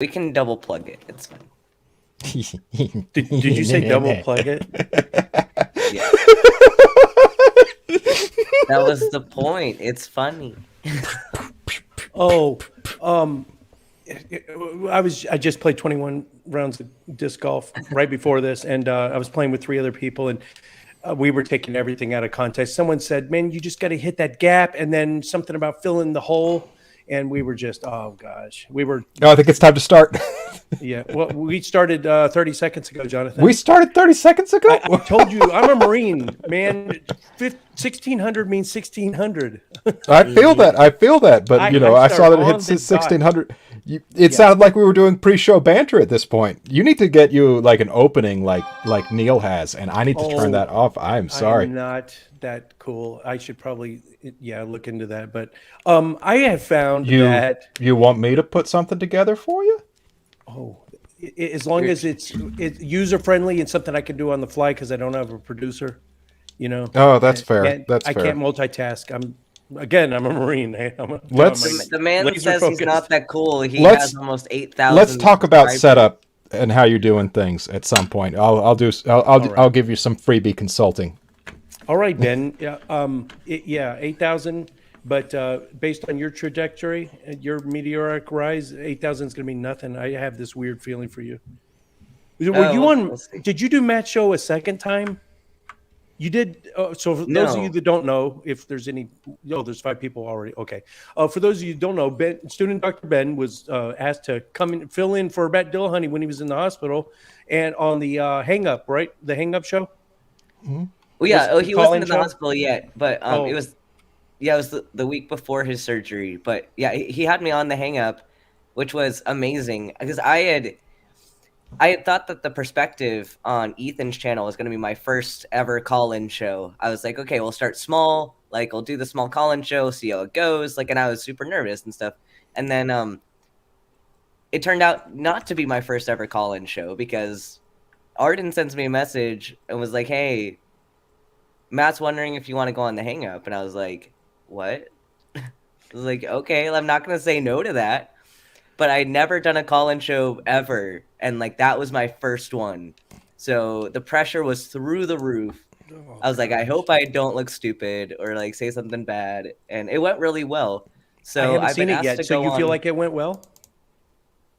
We can double plug it. It's fine. Did you say double plug it? Yeah. That was the point. It's funny. Oh, I just played 21 rounds of disc golf right before this, and I was playing with 3 other people, and we were taking everything out of context. Someone said, "Man, you just got to hit that gap," and then something about filling the hole, and we were just, oh gosh, we were. No, I think it's time to start. Yeah, well, we started 30 seconds ago, Jonathan. We started 30 seconds ago? I told you, I'm a Marine, man. 1600 means 1600. I feel that. But, I saw that it hit 1600. It sounded like we were doing pre-show banter at this point. You need to get you like an opening like Neil has, and I need to turn that off. I'm sorry. I'm not that cool. I should probably, look into that. But I have found that... You want me to put something together for you? Oh, as long as it's user-friendly and something I can do on the fly because I don't have a producer, Oh, that's fair. I can't multitask. I'm a Marine. The man says he's not that cool. He has almost 8,000. Let's talk about setup and how you're doing things at some point. I'll give you some freebie consulting. All right, Ben. 8,000. But based on your trajectory, your meteoric rise, 8,000 is going to be nothing. I have this weird feeling for you. Were you on? Did you do Matt's show a second time? You did. So for those of you that don't know, if there's any, there's 5 people already. Okay. For those of you who don't know, student Dr. Ben was asked to come and fill in for Matt Dillahunty when he was in the hospital, and on the Hang Up, right? The Hang Up show. Mm-hmm. Well, yeah. He wasn't in the hospital yet, but it was. Yeah, it was the week before his surgery. But yeah, he had me on the Hang Up, which was amazing because I had thought that the perspective on Ethan's channel was going to be my first ever call-in show. I was like, okay, we'll start small. Like, we'll do the small call-in show, see how it goes. Like, and I was super nervous and stuff. And then it turned out not to be my first ever call-in show because Arden sends me a message and was like, hey, Matt's wondering if you want to go on the Hang Up. And I was like, what? I was like, okay, I'm not going to say no to that. But I'd never done a call-in show ever. And, that was my first one. So the pressure was through the roof. I was like, I hope I don't look stupid or, say something bad. And it went really well. So I've been asked to go on. So you feel like it went well?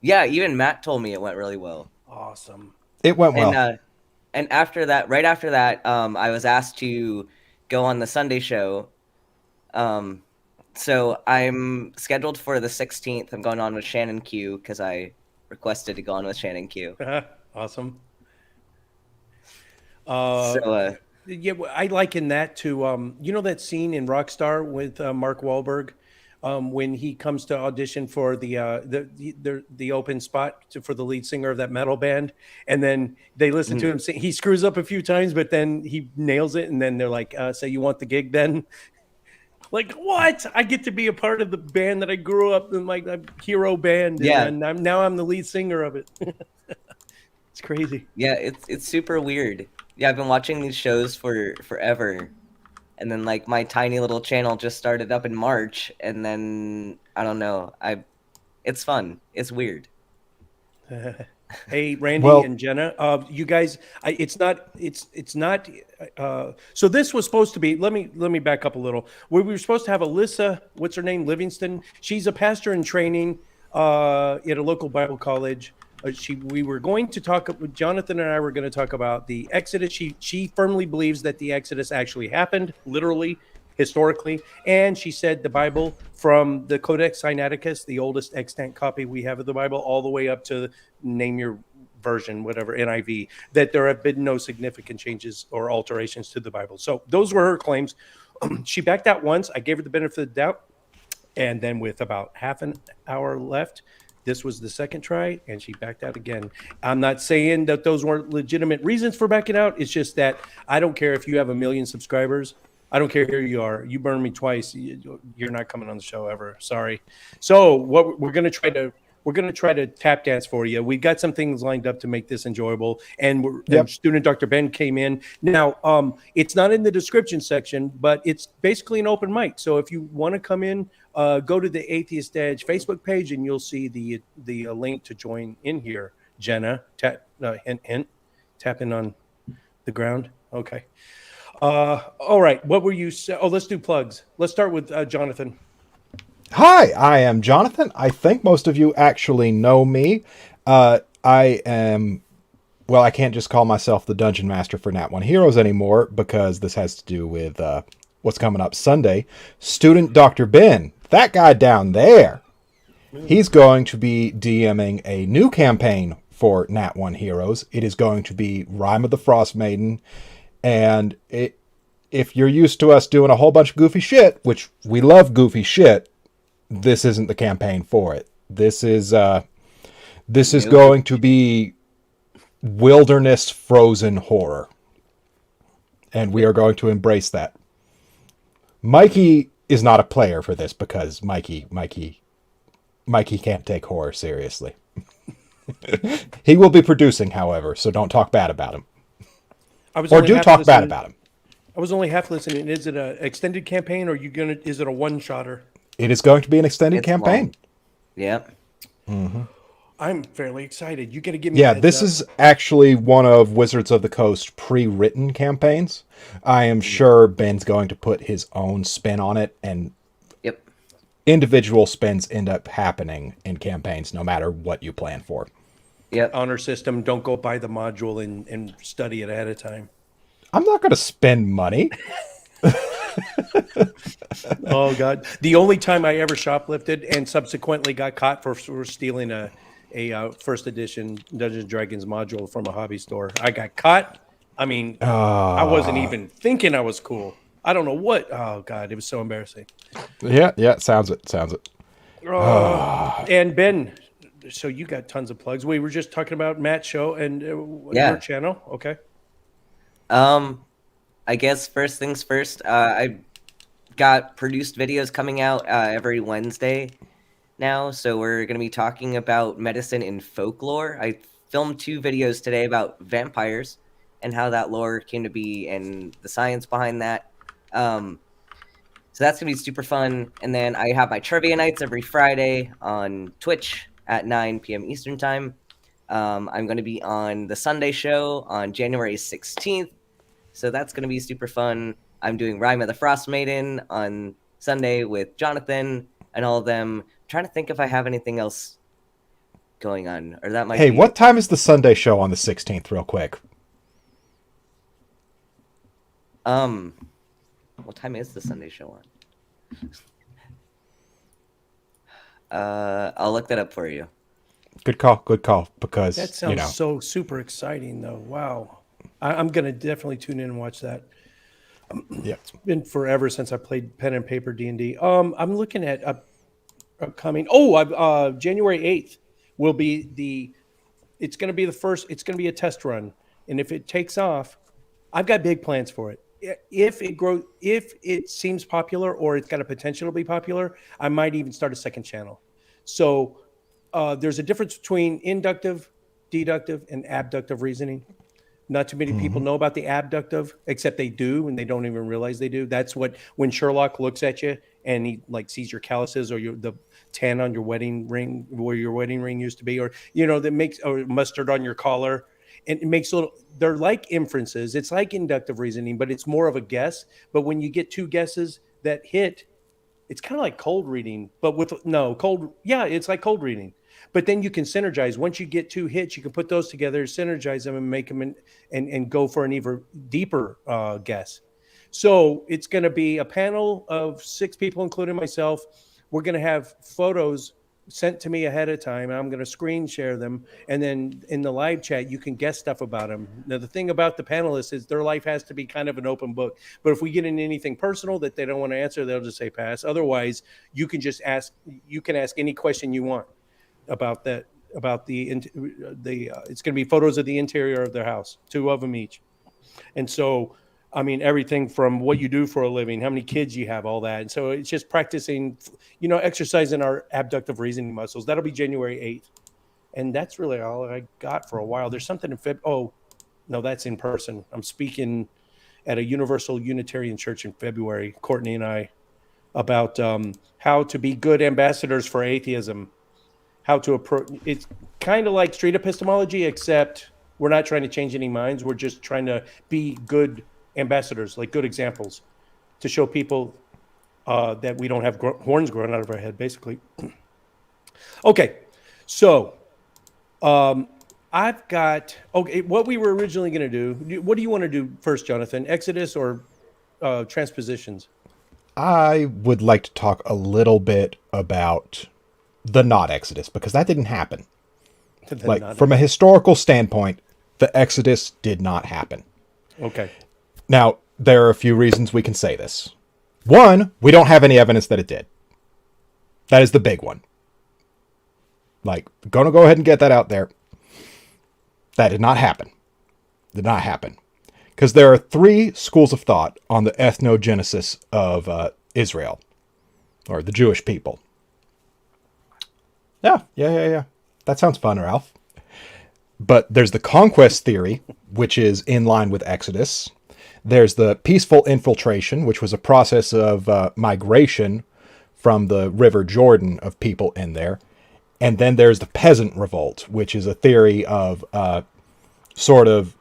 Yeah, even Matt told me it went really well. Awesome. It went well. And right after that, I was asked to go on the Sunday show. So I'm scheduled for the 16th. I'm going on with Shannon Q because I requested to go on with Shannon Q. Awesome. Yeah, I liken that to that scene in Rockstar with Mark Wahlberg when he comes to audition for the open spot for the lead singer of that metal band, and then they listen to him sing. He screws up a few times, but then he nails it, and then they're like, "So you want the gig then?" Like, what? I get to be a part of the band that I grew up in, like a hero band. Yeah. And I'm the lead singer of it. It's crazy. Yeah, it's super weird. Yeah, I've been watching these shows for forever. And then my tiny little channel just started up in March, and then I don't know. It's fun. It's weird. Hey, Randy and Jenna, you guys, it's not. So this was supposed to be. Let me back up a little. We were supposed to have Alyssa. What's her name? Livingston. She's a pastor in training at a local Bible college. We were going to talk. Johnathan and I were going to talk about the Exodus. She firmly believes that the Exodus actually happened, literally, historically, and she said the Bible from the Codex Sinaiticus, the oldest extant copy we have of the Bible, all the way up to name your version, whatever, NIV, that there have been no significant changes or alterations to the Bible. So those were her claims. She backed out once. I gave her the benefit of the doubt, and then with about half an hour left, this was the second try, and she backed out again. I'm not saying that those weren't legitimate reasons for backing out. It's just that I don't care if you have 1 million subscribers. I don't care who you are. You burned me twice. You're not coming on the show ever. Sorry. So what we're going to try to tap dance for you. We've got some things lined up to make this enjoyable. And student Dr. Ben came in. Now, it's not in the description section, but it's basically an open mic. So if you want to come in, Go to the Atheist Edge Facebook page, and you'll see the link to join in here. Jenna, hint, tapping on the ground. Okay. All right. What were you saying? Oh, let's do plugs. Let's start with Johnathan. Hi, I am Johnathan. I think most of you actually know me. I am, well, I can't just call myself the Dungeon Master for Nat 1 Heroes anymore because this has to do with what's coming up Sunday. Student Dr. Ben, that guy down there, he's going to be DMing a new campaign for Nat 1 Heroes. It is going to be Rime of the Frost Maiden, and if you're used to us doing a whole bunch of goofy shit, which we love goofy shit, this isn't the campaign for it. This is going to be wilderness frozen horror, and we are going to embrace that. Mikey is not a player for this because Mikey can't take horror seriously. He will be producing, however, so don't talk bad about him. Or do talk bad about him. I was only half listening. Is it an extended campaign, or is it a one-shotter? It is going to be an extended campaign. Long. Yep. Mm-hmm. I'm fairly excited. You got to give me. Yeah, this is actually one of Wizards of the Coast pre-written campaigns. I am sure Ben's going to put his own spin on it, and individual spins end up happening in campaigns, no matter what you plan for. Yep. Honor system. Don't go buy the module and study it ahead of time. I'm not going to spend money. Oh God! The only time I ever shoplifted and subsequently got caught for stealing a first edition Dungeons & Dragons module from a hobby store. I got caught. I mean, I wasn't even thinking I was cool. I don't know what. Oh God, it was so embarrassing. Yeah, sounds it. And Ben, so you got tons of plugs. We were just talking about Matt's show and your channel. Okay. I guess first things first, I got produced videos coming out every Wednesday now, so we're going to be talking about medicine and folklore. I filmed 2 videos today about vampires and how that lore came to be and the science behind that. So that's going to be super fun. And then I have my trivia nights every Friday on Twitch at 9 p.m. Eastern Time. I'm going to be on the Sunday show on January 16th. So that's going to be super fun. I'm doing Rime of the Frost Maiden on Sunday with Johnathan and all of them. I'm trying to think if I have anything else going on. Or that might Hey, what time is the Sunday show on the 16th, real quick? What time is the Sunday show on? I'll look that up for you. Good call, because that sounds so super exciting, though. Wow. I'm going to definitely tune in and watch that. Yeah, it's been forever since I played pen and paper D&D. I'm looking at upcoming. January 8th will be it's going to be the first. It's going to be a test run, and if it takes off, I've got big plans for it. If it seems popular or it's got a potential to be popular, I might even start a second channel. So there's a difference between inductive, deductive, and abductive reasoning. Not too many people know about the abductive, except they do, and they don't even realize they do. That's when Sherlock looks at you and he sees your calluses or the tan on your wedding ring, where your wedding ring used to be, or that makes or mustard on your collar, and it makes they're like inferences. It's like inductive reasoning, but it's more of a guess. But when you get 2 guesses that hit, it's kind of like cold reading, but it's like cold reading. But then you can synergize. Once you get 2 hits, you can put those together, synergize them, and make them and go for an even deeper guess. So it's going to be a panel of 6 people, including myself. We're going to have photos sent to me ahead of time. I'm going to screen share them. And then in the live chat, you can guess stuff about them. Now, the thing about the panelists is their life has to be kind of an open book. But if we get into anything personal that they don't want to answer, they'll just say pass. Otherwise, you can just ask. You can ask any question you want about that. About it's going to be photos of the interior of their house, 2 of them each. And so, I mean, everything from what you do for a living, how many kids you have, all that. And so it's just practicing, exercising our abductive reasoning muscles. That'll be January 8th. And that's really all I got for a while. There's something in February. Oh, no, that's in person. I'm speaking at a Universal Unitarian Church in February. Courtney and I about how to be good ambassadors for atheism. How to approach it's kind of like street epistemology, except we're not trying to change any minds. We're just trying to be good ambassadors, like good examples, to show people that we don't have horns growing out of our head, basically. Okay, so I've got what we were originally going to do. What do you want to do first, Johnathan? Exodus or transpositions? I would like to talk a little bit about the not Exodus, because that didn't happen. Like, from a historical standpoint, the Exodus did not happen. Okay. Now, there are a few reasons we can say this. One, we don't have any evidence that it did. That is the big one. Like, gonna go ahead and get that out there. That did not happen. Did not happen. Because there are 3 schools of thought on the ethnogenesis of Israel, or the Jewish people. Yeah. That sounds fun, Ralph. But there's the conquest theory, which is in line with Exodus. There's the peaceful infiltration, which was a process of migration from the River Jordan of people in there. And then there's the peasant revolt, which is a theory of sort of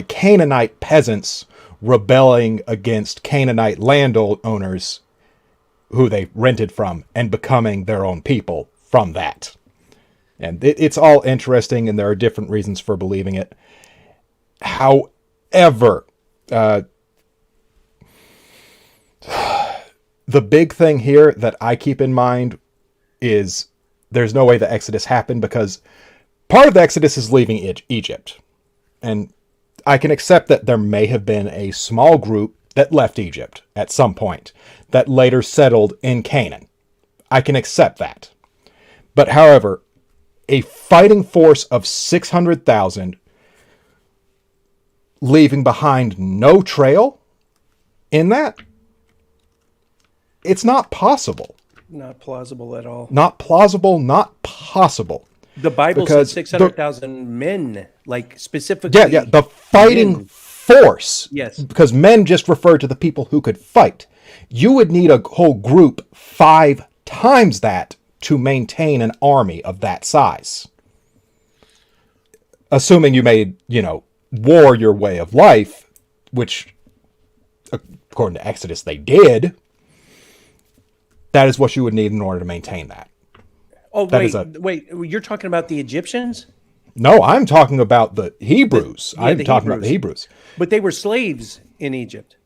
Canaanite peasants rebelling against Canaanite landowners who they rented from and becoming their own people from that. And it's all interesting, and there are different reasons for believing it. However, the big thing here that I keep in mind is there's no way the Exodus happened, because part of the Exodus is leaving Egypt. And I can accept that there may have been a small group that left Egypt at some point that later settled in Canaan. I can accept that. But however, a fighting force of 600,000 leaving behind no trail in that, it's not possible. Not plausible at all. Not plausible, not possible. The Bible says 600,000 men, like specifically. Yeah, the fighting force. Yes. Because men just refer to the people who could fight. You would need a whole group 5 times that to maintain an army of that size. Assuming you made, war your way of life, which, according to Exodus, they did. That is what you would need in order to maintain that. Oh, wait, you're talking about the Egyptians? No, I'm talking about the Hebrews. I'm talking about the Hebrews. But they were slaves in Egypt.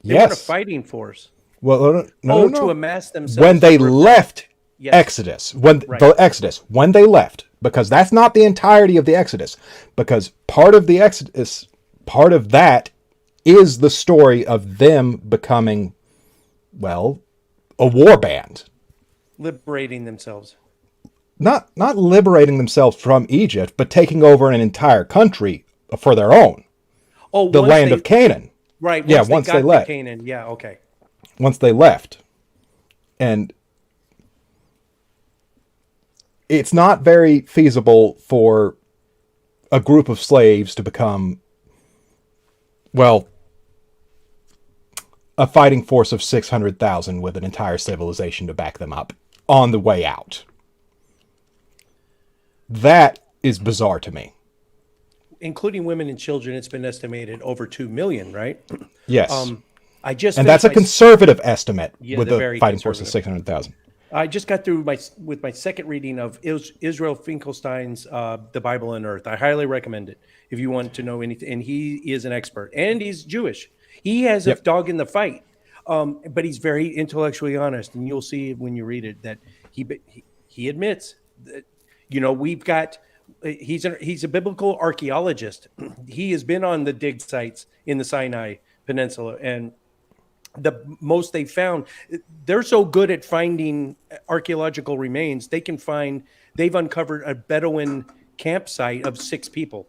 They weren't a fighting force. Well, no. To amass themselves. When they left Exodus, the Exodus, when they left, because that's not the entirety of the Exodus, because part of the Exodus, part of that is the story of them becoming, a war band. Liberating themselves. Not liberating themselves from Egypt, but taking over an entire country for their own. Oh, the land of Canaan. Right. Once they left. Canaan. Yeah. Okay. Once they left. And it's not very feasible for a group of slaves to become, a fighting force of 600,000 with an entire civilization to back them up on the way out. That is bizarre to me. Including women and children, it's been estimated over 2 million, right? Yes. And that's a conservative estimate with a fighting force of 600,000. I just got through with my second reading of Israel Finkelstein's The Bible on Earth. I highly recommend it if you want to know anything. And he is an expert, and he's Jewish. He has a dog in the fight, but he's very intellectually honest, and you'll see when you read it that he admits that we've got. He's a biblical archaeologist. He has been on the dig sites in the Sinai Peninsula, and the most they found, they're so good at finding archaeological remains. They've uncovered a Bedouin campsite of 6 people.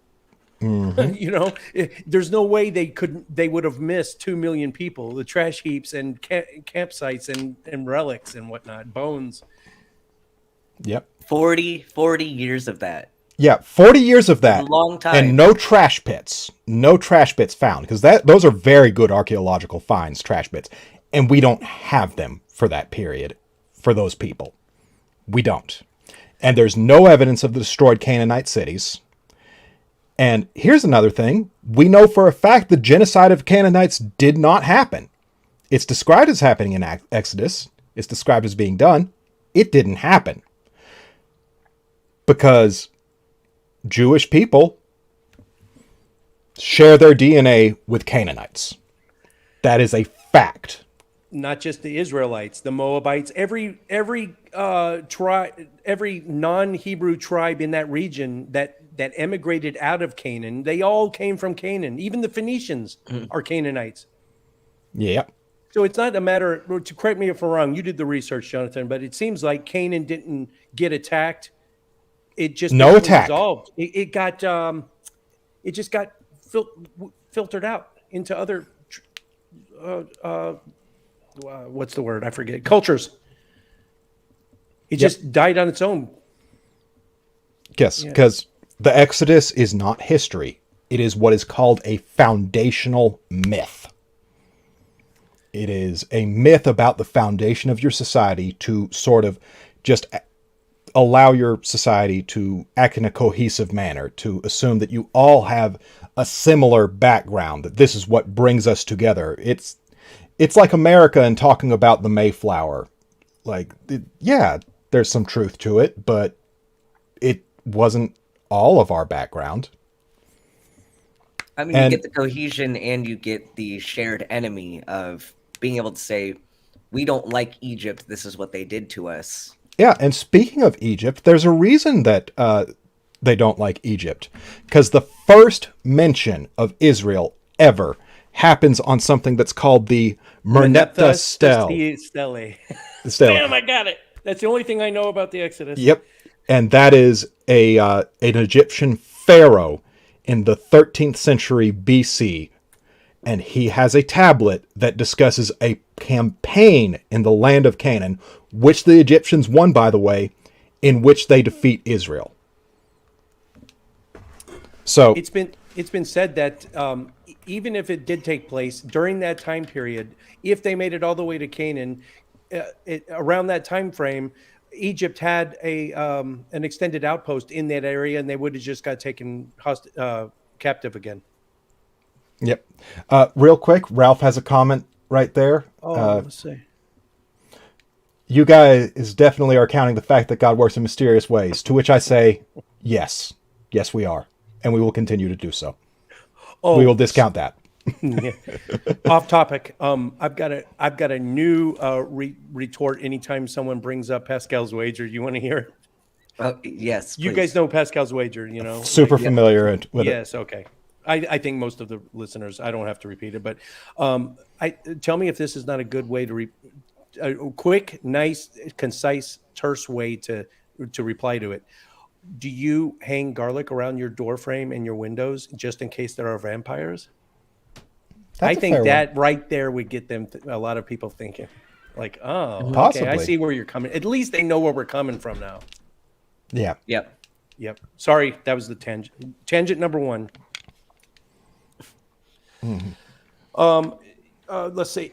Mm-hmm. There's no way they would have missed 2 million people, the trash heaps and campsites and relics and whatnot, bones. Yep. 40 years of that. Yeah, 40 years of that. A long time. And no trash pits. No trash pits found. Because those are very good archaeological finds, trash pits. And we don't have them for that period, for those people. We don't. And there's no evidence of the destroyed Canaanite cities. And here's another thing. We know for a fact the genocide of Canaanites did not happen. It's described as happening in Exodus. It's described as being done. It didn't happen. Because Jewish people share their DNA with Canaanites. That is a fact. Not just the Israelites, the Moabites, every tribe, every non-Hebrew tribe in that region that emigrated out of Canaan, they all came from Canaan. Even the Phoenicians are Canaanites. Yeah. So it's not a matter, to correct me if I'm wrong, you did the research, Johnathan, but it seems like Canaan didn't get attacked. It just no attack. Resolved. It just got filtered out into other what's the word? I forget. Cultures. It just died on its own. Yes, because the Exodus is not history. It is what is called a foundational myth. It is a myth about the foundation of your society to sort of just allow your society to act in a cohesive manner, to assume that you all have a similar background, that this is what brings us together. It's like America and talking about the Mayflower. Like, there's some truth to it, but it wasn't all of our background. I mean, you get the cohesion and you get the shared enemy of being able to say, we don't like Egypt, this is what they did to us. Yeah, and speaking of Egypt, there's a reason that they don't like Egypt. Because the first mention of Israel ever happens on something that's called the Merneptah Stele. Damn, I got it. That's the only thing I know about the Exodus. Yep. And that is an Egyptian pharaoh in the 13th century BC. And he has a tablet that discusses a campaign in the land of Canaan, which the Egyptians won, by the way, in which they defeat Israel. So it's been said that even if it did take place during that time period, if they made it all the way to Canaan, around that time frame, Egypt had an extended outpost in that area, and they would have just got taken captive again. Yep. Real quick, Ralph has a comment right there. Let's see. You guys definitely are counting the fact that God works in mysterious ways, to which I say, yes. Yes, we are. And we will continue to do so. We will discount that. Yeah. Off topic. I've got a new retort anytime someone brings up Pascal's wager. You want to hear it? Yes. Please. You guys know Pascal's wager, you know? Super familiar with it. Yes, okay. I think most of the listeners, I don't have to repeat it, but tell me if this is not a good way to a quick, nice, concise, terse way to reply to it. Do you hang garlic around your door frame and your windows just in case there are vampires? I think that right there would get them a lot of people thinking, like, oh, possibly. Okay, I see where you're coming. At least they know where we're coming from now. Yeah. Yep. Sorry, that was the tangent. Tangent number one. Mm-hmm. Let's see.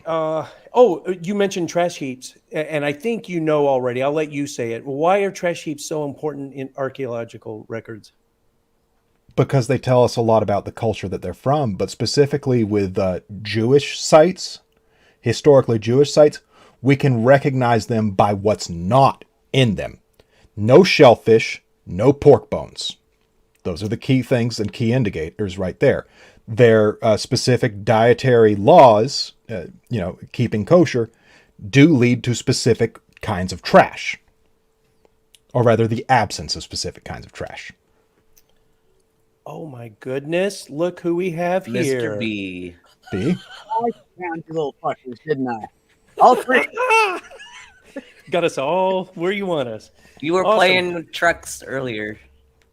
You mentioned trash heaps, and I think you know already. I'll let you say it. Why are trash heaps so important in archaeological records? Because they tell us a lot about the culture that they're from, but specifically with Jewish sites, historically Jewish sites, we can recognize them by what's not in them. No shellfish, no pork bones. Those are the key things and key indicators right there. Their specific dietary laws, keeping kosher, do lead to specific kinds of trash. Or rather, the absence of specific kinds of trash. Oh my goodness, look who we have here. Mr. B. B? I found you little fuckers, didn't I? All three. Got us all where you want us. You were playing trucks earlier.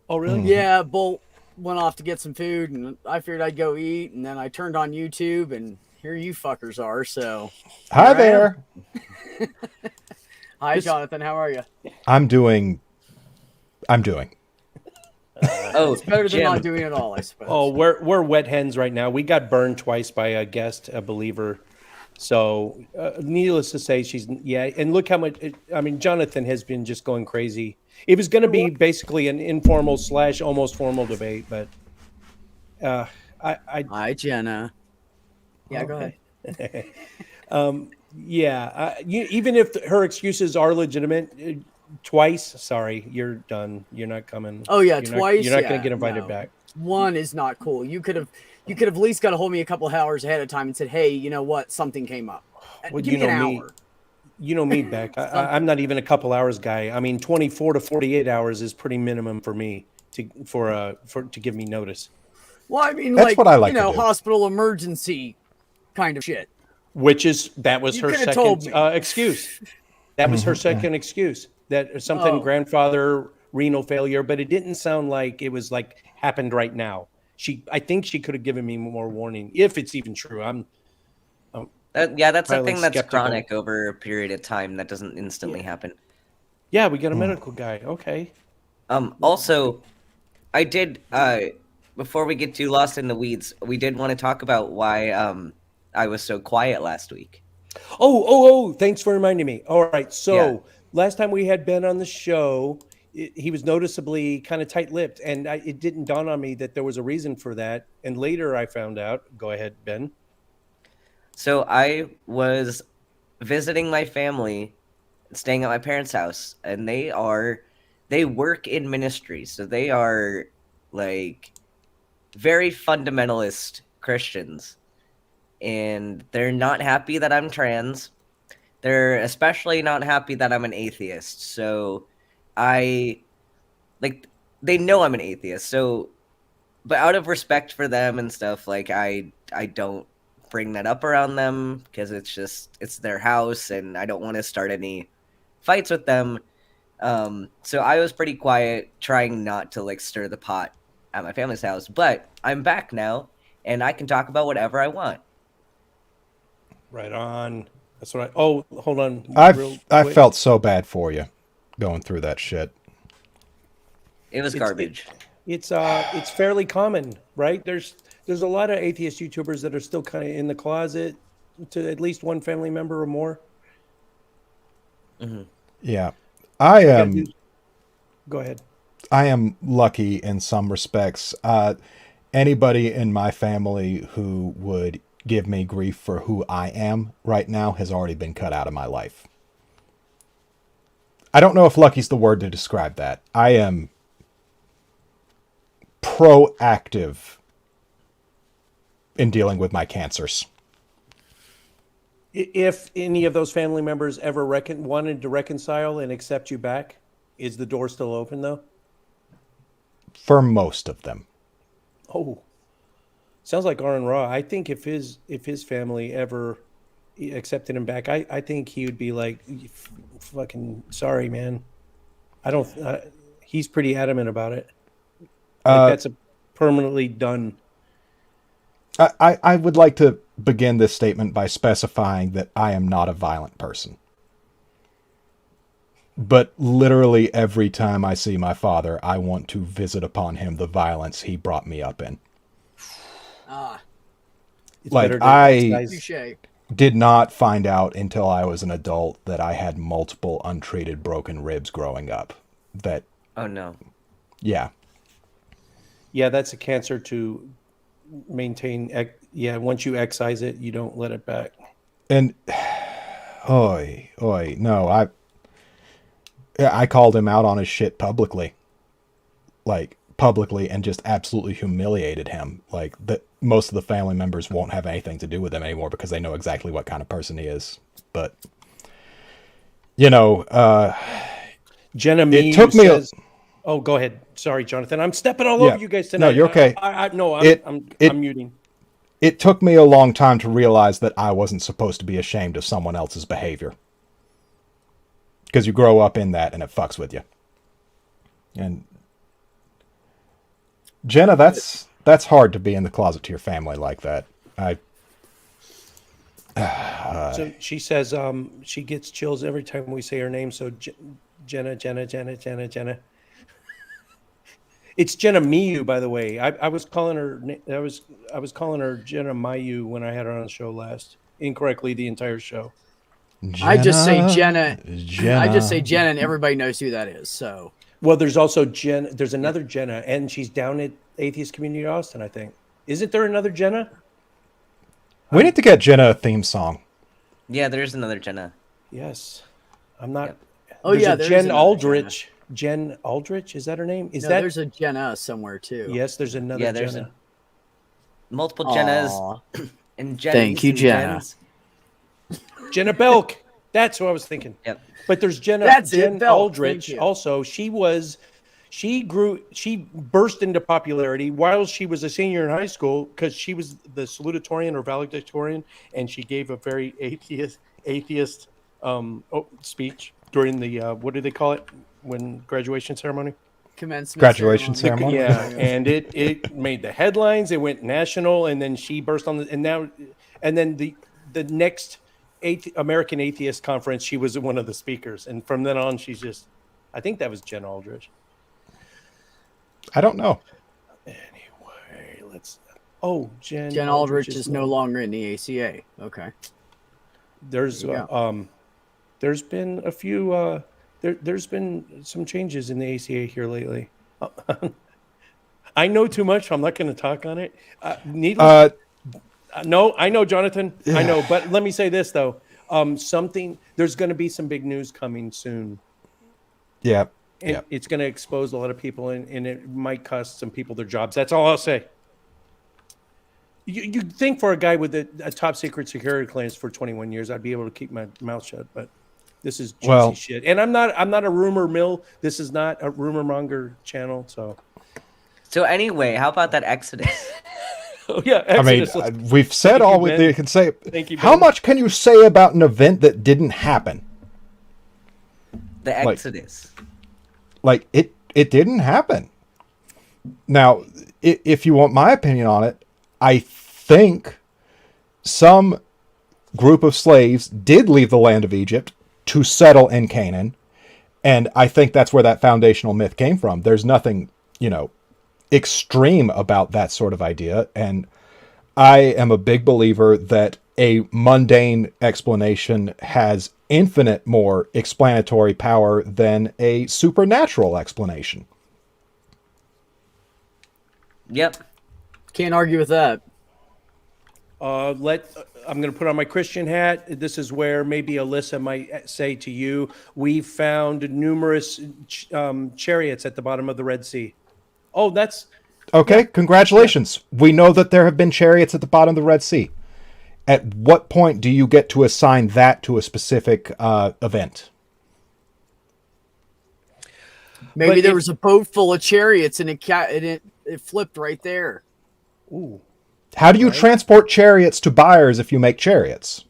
Oh, really? Yeah, Bolt went off to get some food, and I figured I'd go eat, and then I turned on YouTube, and here you fuckers are, so... Hi there! Hi, Johnathan, how are you? I'm doing. It's better than not doing it all, I suppose. Oh, we're wet hens right now. We got burned twice by a guest, a believer. So, needless to say, and look how much. Johnathan has been just going crazy. It was going to be basically an informal / almost formal debate, but Hi, Jenna. Yeah, okay. Go ahead. Even if her excuses are legitimate, twice. Sorry, you're done. You're not coming. Oh yeah, Twice. You're not going to yeah, get invited no. back. One is not cool. You could have at least got a hold of me a couple of hours ahead of time and said, "Hey, you know what? Something came up." Well, Give me an hour. You know me, Beck. I'm not even a couple hours guy. 24 to 48 hours is pretty minimum for me to give me notice. Well, I mean, That's what I like to do. hospital emergency kind of shit. That was her second excuse. That was her second excuse. That something grandfather renal failure, but it didn't sound like it was like happened right now. I think she could have given me more warning if it's even true. That's a thing that's skeptical. chronic over a period of time that doesn't instantly happen. Yeah, we got a medical guy. Okay. Also, I did before we get too lost in the weeds, we did want to talk about why I was so quiet last week. Oh! Thanks for reminding me. All right, so last time we had Ben on the show, he was noticeably kind of tight-lipped, and it didn't dawn on me that there was a reason for that. And later, I found out. Go ahead, Ben. So I was visiting my family, staying at my parents' house, and they work in ministry, so they are like very fundamentalist Christians, and they're not happy that I'm trans. They're especially not happy that I'm an atheist. So they know I'm an atheist. So, but out of respect for them and stuff, like I don't bring that up around them because it's their house and I don't want to start any fights with them. So I was pretty quiet, trying not to like stir the pot at my family's house, but I'm back now and I can talk about whatever I want. Right on. That's what hold on. I felt so bad for you going through that shit. It was garbage. It's fairly common, right? There's a lot of atheist YouTubers that are still kind of in the closet to at least one family member or more. Mm-hmm. Yeah. I am. Go ahead. I am lucky in some respects. Anybody in my family who would give me grief for who I am right now has already been cut out of my life. I don't know if lucky's the word to describe that. I am proactive in dealing with my cancers. If any of those family members ever wanted to reconcile and accept you back, is the door still open though? For most of them. Oh, sounds like Aaron Raw. I think if his family ever accepted him back, I think he would be like, "Fucking sorry, man." I don't. He's pretty adamant about it. That's a permanently done. I would like to begin this statement by specifying that I am not a violent person. But literally every time I see my father, I want to visit upon him the violence he brought me up in. Like, I did not find out until I was an adult that I had multiple untreated broken ribs growing up. Oh no. Yeah. Yeah, that's a cancer to maintain. Yeah, once you excise it, you don't let it back. And no, I called him out on his shit publicly, and just absolutely humiliated him. Like, that most of the family members won't have anything to do with him anymore because they know exactly what kind of person he is. But Jenna, it took me. Oh, go ahead. Sorry, Johnathan. I'm stepping all over you guys tonight. No, you're okay. I'm muting. It took me a long time to realize that I wasn't supposed to be ashamed of someone else's behavior. Because you grow up in that and it fucks with you. And Jenna, that's hard to be in the closet to your family like that. So she says she gets chills every time we say her name. So Jenna. It's Jenna Miyu, by the way. I was calling her. I was calling her Jenna Mayu when I had her on the show last. incorrectly the entire show. I just say Jenna. Jenna. I just say Jenna, and everybody knows who that is. So, well, there's also Jen. There's another Jenna, and she's down at Atheist Community Austin, I think. Isn't there another Jenna? We need to get Jenna a theme song. Yeah, there's another Jenna. Yes, I'm not. Yep. oh There's yeah, a there's Jen another Aldrich. Jen Aldrich, is that her name? Is No, that? there's a Jenna somewhere too. Yes, there's another Yeah, there's Jenna. multiple Jennas Aw. and Jens. Thank you, and Jenna. Jens. Jenna Belk. That's who I was thinking. Yep. But there's Jenna That's it, Jen Belk. Aldrich. Thank you. Also, she burst into popularity while she was a senior in high school because she was the salutatorian or valedictorian, and she gave a very atheist speech during the what do they call it when graduation ceremony? Commencement Graduation ceremony. Yeah, and it made the headlines. It went national, and then she burst on and then the next American Atheist Conference, she was one of the speakers, and from then on, she's just. I think that was Jen Aldrich. I don't know. Anyway, Jen Aldrich is no longer in the ACA. Okay. There's there's been a few there's been some changes in the ACA here lately. I know too much. I'm not going to talk on it. No, I know, Johnathan. I know, but let me say this though. There's going to be some big news coming soon. Yeah. And it's going to expose a lot of people, and it might cost some people their jobs. That's all I'll say. You'd think for a guy with a top secret security clearance for 21 years, I'd be able to keep my mouth shut, but this is juicy shit. And I'm not a rumor mill. This is not a rumor monger channel. So anyway, how about that Exodus? Oh, yeah, Exodus. I mean, we've said all we can say. Thank you, How Ben. much can you say about an event that didn't happen? The Exodus. Like it didn't happen. Now, if you want my opinion on it, I think some group of slaves did leave the land of Egypt to settle in Canaan, and I think that's where that foundational myth came from. There's nothing, extreme about that sort of idea, and I am a big believer that a mundane explanation has infinite more explanatory power than a supernatural explanation. Yep. Can't argue with that. I'm going to put on my Christian hat. This is where maybe Alyssa might say to you, we found numerous chariots at the bottom of the Red Sea. Oh, that's... Okay, yeah. Congratulations. Yeah. We know that there have been chariots at the bottom of the Red Sea. At what point do you get to assign that to a specific event? Maybe there was a boat full of chariots and it flipped right there. Ooh. How do you transport chariots to buyers if you make chariots?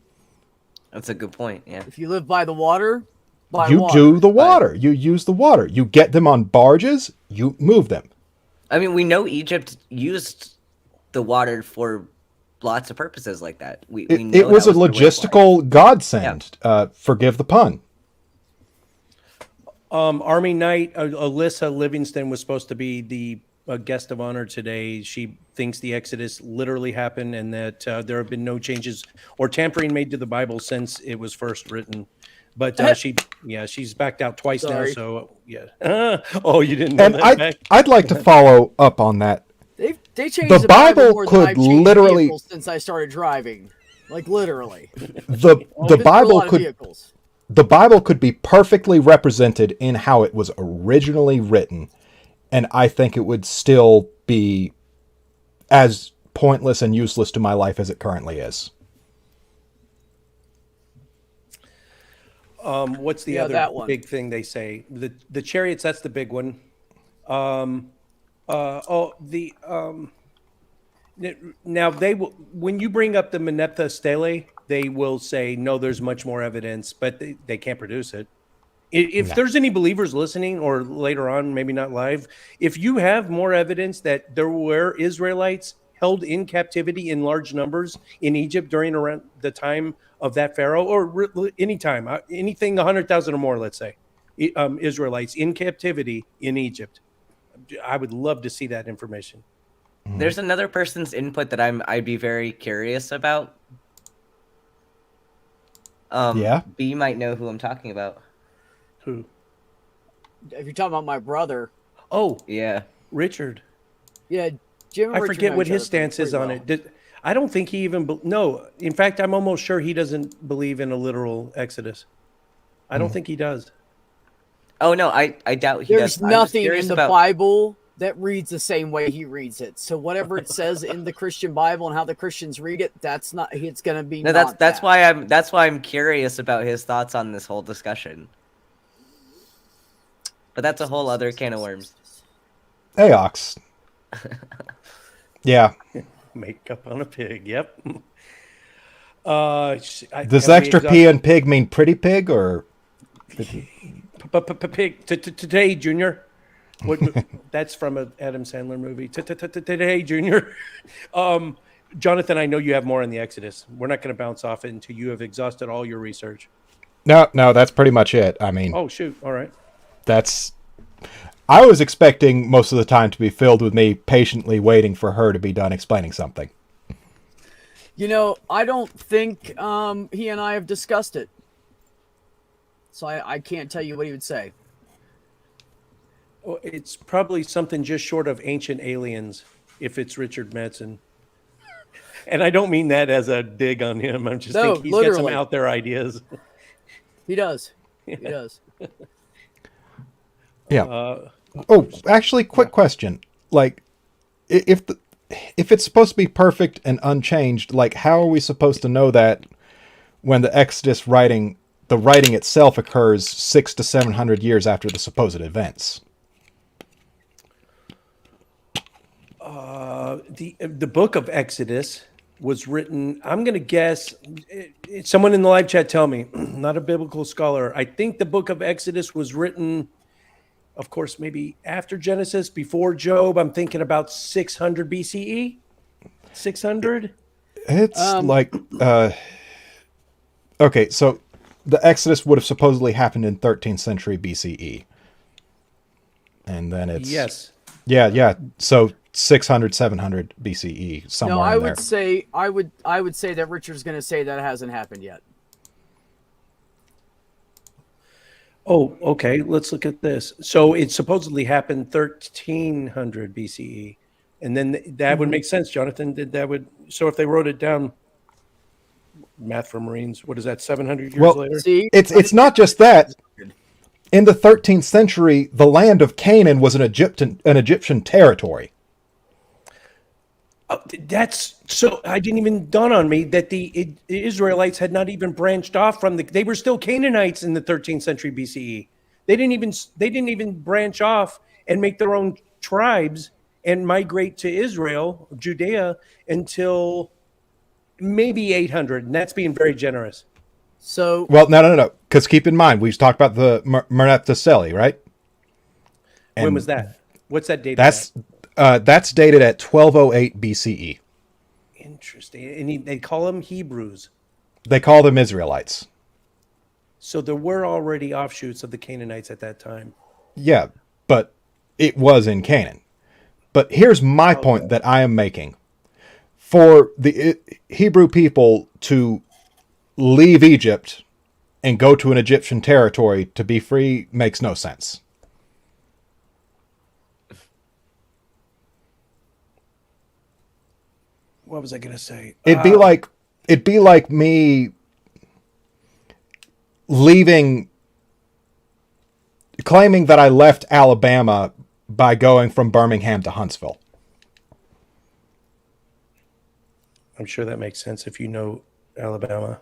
That's a good point, yeah. If you live by the water, you do the water. You use the water. You get them on barges, you move them. I mean, we know Egypt used the water for lots of purposes like that. We know it was a logistical godsend. Yeah. Forgive the pun. Army Knight Alyssa Livingston was supposed to be the guest of honor today. She thinks the Exodus literally happened and that there have been no changes or tampering made to the Bible since it was first written. But she's backed out twice now. So yeah. Oh, you didn't know that? I'd like to follow up on that. They changed the Bible more than I've changed vehicles since I started driving. Like literally. The Bible could be perfectly represented in how it was originally written, and I think it would still be as pointless and useless to my life as it currently is. What's the other big thing they say? The chariots, that's the big one. Now they will, when you bring up the Meneptah Stele, they will say no. There's much more evidence, but they can't produce it. If there's any believers listening, or later on, maybe not live, if you have more evidence that there were Israelites held in captivity in large numbers in Egypt during around the time of that pharaoh, or any time, anything 100,000 or more, let's say, Israelites in captivity in Egypt, I would love to see that information. There's another person's input that I'd be very curious about. Yeah. B might know who I'm talking about. Who? If you're talking about my brother, Oh, Yeah. Richard. yeah, Jim and I Richard forget know what each his other pretty- stance is pretty on well. it. I don't think he even. No, in fact, I'm almost sure he doesn't believe in a literal Exodus. I don't think he does. Oh no, I doubt he There's does. I'm just nothing curious in the about. Bible that reads the same way he reads it. So whatever it says in the Christian Bible and how the Christians read it, that's not. It's going to be. No, not that's that. why I'm curious about his thoughts on this whole discussion. But that's a whole other can of worms. Hey, Ox. Yeah. Makeup on a pig. Yep. Does extra P in pig mean pretty pig or pig? Today, Junior. What? That's from an Adam Sandler movie. Today, Junior. Jonathan, I know you have more on the Exodus. We're not going to bounce off it until you have exhausted all your research. No, that's pretty much it. I mean, oh shoot! All right. I was expecting most of the time to be filled with me patiently waiting for her to be done explaining something. You know, I don't think he and I have discussed it. So I can't tell you what he would say. Well, it's probably something just short of Ancient Aliens, if it's Richard Metzen. And I don't mean that as a dig on him. I'm just thinking he's got some out there ideas. He does. He does. Yeah. Actually, quick question. Like, if it's supposed to be perfect and unchanged, like, how are we supposed to know that when the Exodus writing itself occurs 600 to 700 years after the supposed events? The book of Exodus was written, I'm going to guess, someone in the live chat tell me, not a biblical scholar. I think the book of Exodus was written, of course, maybe after Genesis, before Job. I'm thinking about 600 BCE. 600? It's okay, so the Exodus would have supposedly happened in 13th century BCE. And then it's... Yes. Yeah. So 600, 700 BCE, somewhere no, I in would there. say I would say that Richard's going to say that it hasn't happened yet. Oh, okay. Let's look at this. So it supposedly happened 1300 BCE, and then that would make sense, Jonathan. So if they wrote it down, math for Marines, what is that? 700 years later. See, it's not just that. In the 13th century, the land of Canaan was an Egyptian territory. That's so. I didn't even dawn on me that the Israelites had not even branched off from they were still Canaanites in the 13th century BCE. They didn't even branch off and make their own tribes and migrate to Israel, Judea, until maybe 800, and that's being very generous. So well, no. Because keep in mind, we've talked about the Merneptah, right? And when was that? What's that date? That's dated at 1208 BCE. Interesting. And they call them Hebrews. They call them Israelites. So there were already offshoots of the Canaanites at that time. Yeah, but it was in Canaan. But here's my point that I am making. For the Hebrew people to leave Egypt and go to an Egyptian territory to be free makes no sense. What was I going to say? It'd be like me claiming that I left Alabama by going from Birmingham to Huntsville. I'm sure that makes sense if you know Alabama.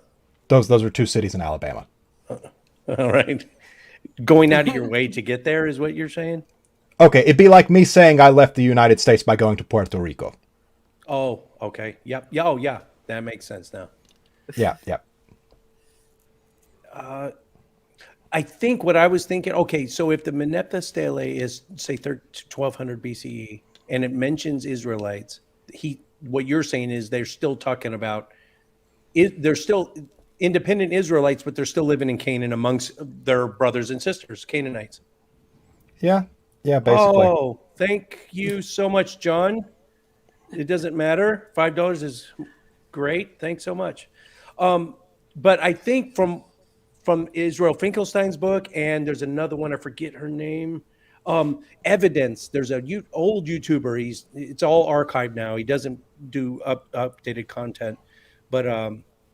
Those are two cities in Alabama. All right. Going out of your way to get there is what you're saying? Okay, it'd be like me saying I left the United States by going to Puerto Rico. Oh, okay. Yep. Yeah. Oh, yeah. That makes sense now. Yeah. I think what I was thinking, okay, so if the Merneptah Stele is, say, 1200 BCE, and it mentions Israelites, what you're saying is they're still talking about, they're still independent Israelites, but they're still living in Canaan amongst their brothers and sisters, Canaanites. Yeah, basically. Oh, thank you so much, John. It doesn't matter. $5 is great. Thanks so much. but I think from Israel Finkelstein's book, and there's another one, I forget her name. Evidence. There's old YouTuber. It's all archived now. He doesn't do updated content, but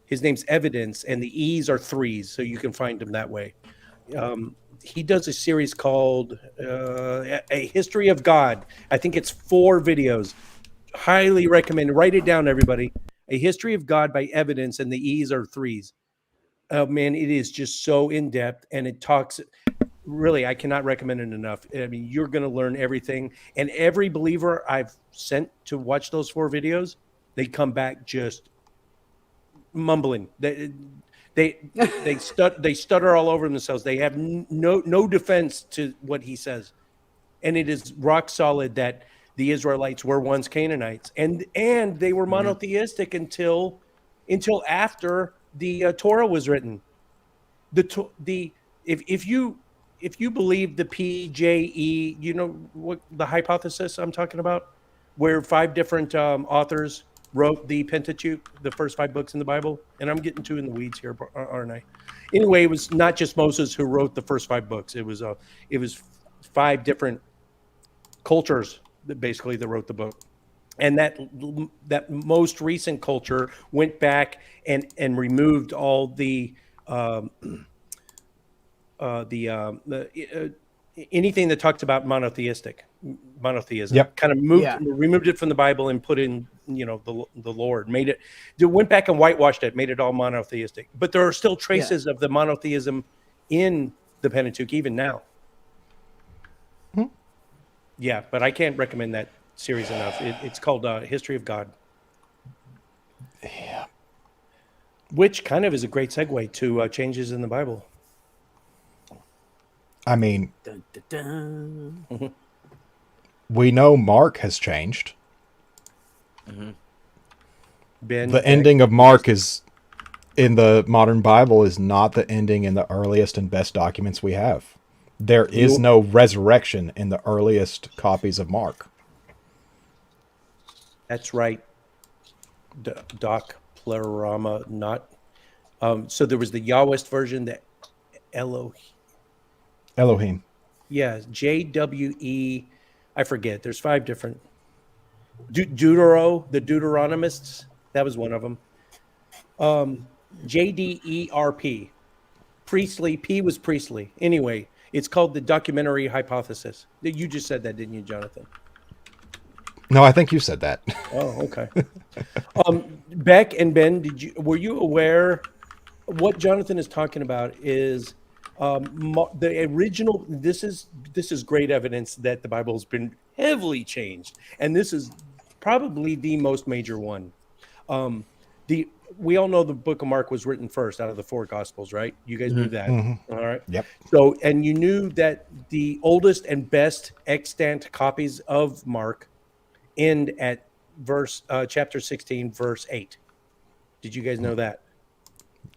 his name's Evidence, and the E's are 3s, so you can find him that way. He does a series called A History of God. I think it's 4 videos. Highly recommend. Write it down, everybody. A History of God by Evidence, and the E's are 3s. Man, it is just so in depth, and it talks. Really, I cannot recommend it enough. I mean, you're going to learn everything, and every believer I've sent to watch those 4 videos, they come back just mumbling. They stutter all over themselves. They have no defense to what he says, and it is rock solid that the Israelites were once Canaanites, and they were monotheistic until after the Torah was written. If you believe the PJE, you know what the hypothesis I'm talking about, where 5 different authors wrote the Pentateuch, the first 5 books in the Bible, and I'm getting too in the weeds here, aren't I? Anyway, it was not just Moses who wrote the first 5 books. It was 5 different cultures that wrote the book. And that most recent culture went back and removed all the anything that talks about monotheism. Yep. Kind of removed it from the Bible and put in the Lord. Went back and whitewashed it, made it all monotheistic. But there are still traces of the monotheism in the Pentateuch even now. Yeah, but I can't recommend that series enough. It's called History of God. Yeah. Which kind of is a great segue to changes in the Bible. I mean, Dun, dun, dun. We know Mark has changed. Ben, the ending of Mark is in the modern Bible is not the ending in the earliest and best documents we have. There is no resurrection in the earliest copies of Mark. That's right. Doc Pleroma, not. So there was the Yahwist version, the Elohim. Yeah, JWE. I forget. There's 5 different. The Deuteronomists. That was one of them. JDERP. Priestley. P was Priestley. Anyway, it's called the documentary hypothesis. You just said that, didn't you, Johnathan? No, I think you said that. Oh, okay. Beck and Ben, were you aware? What Johnathan is talking about is the original. This is great evidence that the Bible has been heavily changed, and this is probably the most major one. We all know the Book of Mark was written first out of the 4 Gospels, right? You guys knew that, all right? Yep. So, and you knew that the oldest and best extant copies of Mark end at chapter 16, verse 8. Did you guys know that?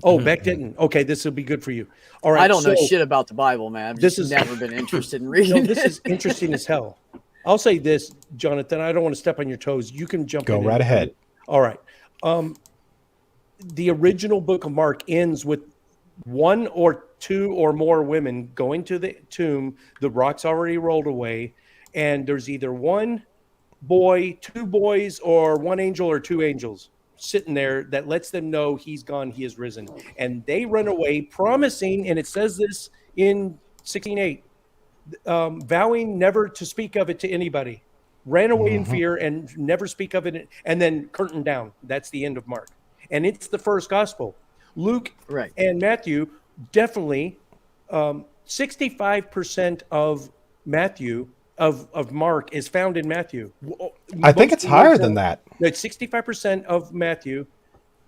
Oh, Beck didn't. Okay, this will be good for you. All right. I don't know shit about the Bible, man. I've just never been interested in reading. This is interesting as hell. I'll say this, Johnathan. I don't want to step on your toes. You can jump in. Go right ahead. All right. The original Book of Mark ends with 1 or 2 or more women going to the tomb. The rock's already rolled away, and there's either 1 boy, 2 boys, or 1 angel or 2 angels sitting there that lets them know he's gone, he is risen. And they run away, promising, and it says this in 16:8, vowing never to speak of it to anybody. Ran away in fear and never speak of it, and then curtain down. That's the end of Mark. And it's the first gospel. Luke and Matthew, definitely 65% of Matthew of Mark is found in Matthew. I think it's higher than that. It's 65% of Matthew.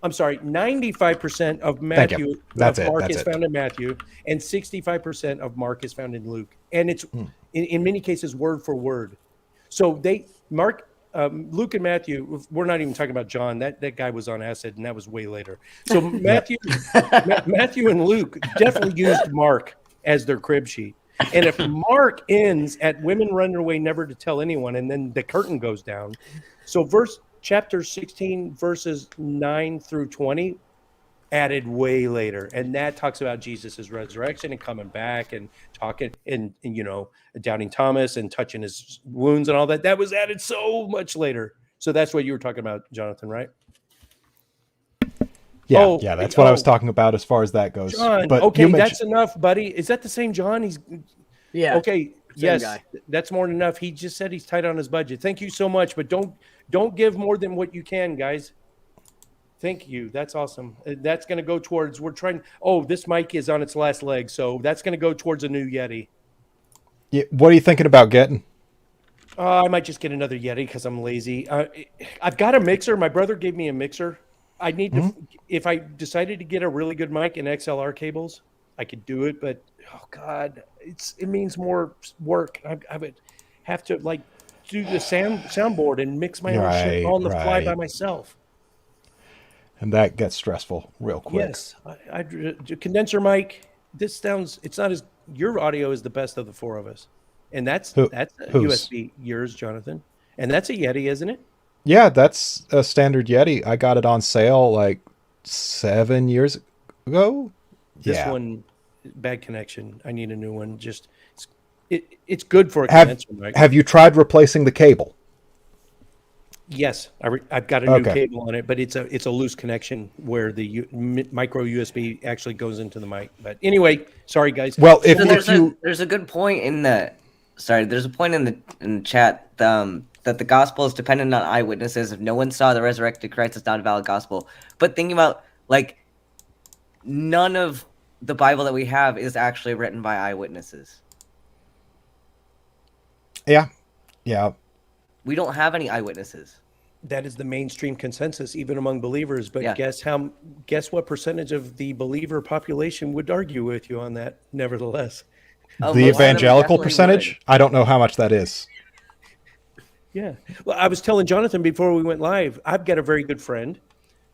I'm sorry, 95% of Matthew Mark is found in Matthew, and 65% of Mark is found in Luke. And it's in many cases word for word. So Luke and Matthew, we're not even talking about John. That guy was on acid, and that was way later. So Matthew and Luke definitely used Mark as their crib sheet. And if Mark ends at women run away never to tell anyone, and then the curtain goes down. So chapter 16, verses 9 through 20, added way later, and that talks about Jesus's resurrection and coming back and talking and doubting Thomas and touching his wounds and all that. That was added so much later. So that's what you were talking about, Johnathan, right? Yeah, that's what I was talking about as far as that goes. John, but okay, that's enough, buddy. Is that the same John? Yeah. Okay. Yes, guy. That's more than enough. He just said he's tight on his budget. Thank you so much, but don't give more than what you can, guys. Thank you. That's awesome. That's going to go towards. We're trying. Oh, this mic is on its last leg, so that's going to go towards a new Yeti. Yeah, what are you thinking about getting? I might just get another Yeti because I'm lazy. I've got a mixer. My brother gave me a mixer. I need to, if I decided to get a really good mic and XLR cables, I could do it. But oh god, it means more work. I would have to like do the soundboard and mix my own shit on the fly by myself. And that gets stressful real quick. Yes, I condenser mic. This sounds. It's not as your audio is the best of the four of us, and that's USB. Yours, Johnathan, and that's a Yeti, isn't it? Yeah, that's a standard Yeti. I got it on sale like 7 years ago. This one, bad connection. I need a new one. Just it's good for a condenser mic. Have you tried replacing the cable? Yes, I've got a new cable on it, but it's a loose connection where the micro USB actually goes into the mic. But anyway, sorry guys. Well, there's a good point in the there's a point in the chat that the gospel is dependent on eyewitnesses. If no one saw the resurrected Christ, it's not a valid gospel. But thinking about like none of the Bible that we have is actually written by eyewitnesses. Yeah. We don't have any eyewitnesses. That is the mainstream consensus, even among believers. But guess what percentage of the believer population would argue with you on that? Nevertheless, the evangelical percentage. I don't know how much that is. Yeah. Well, I was telling Johnathan before we went live. I've got a very good friend.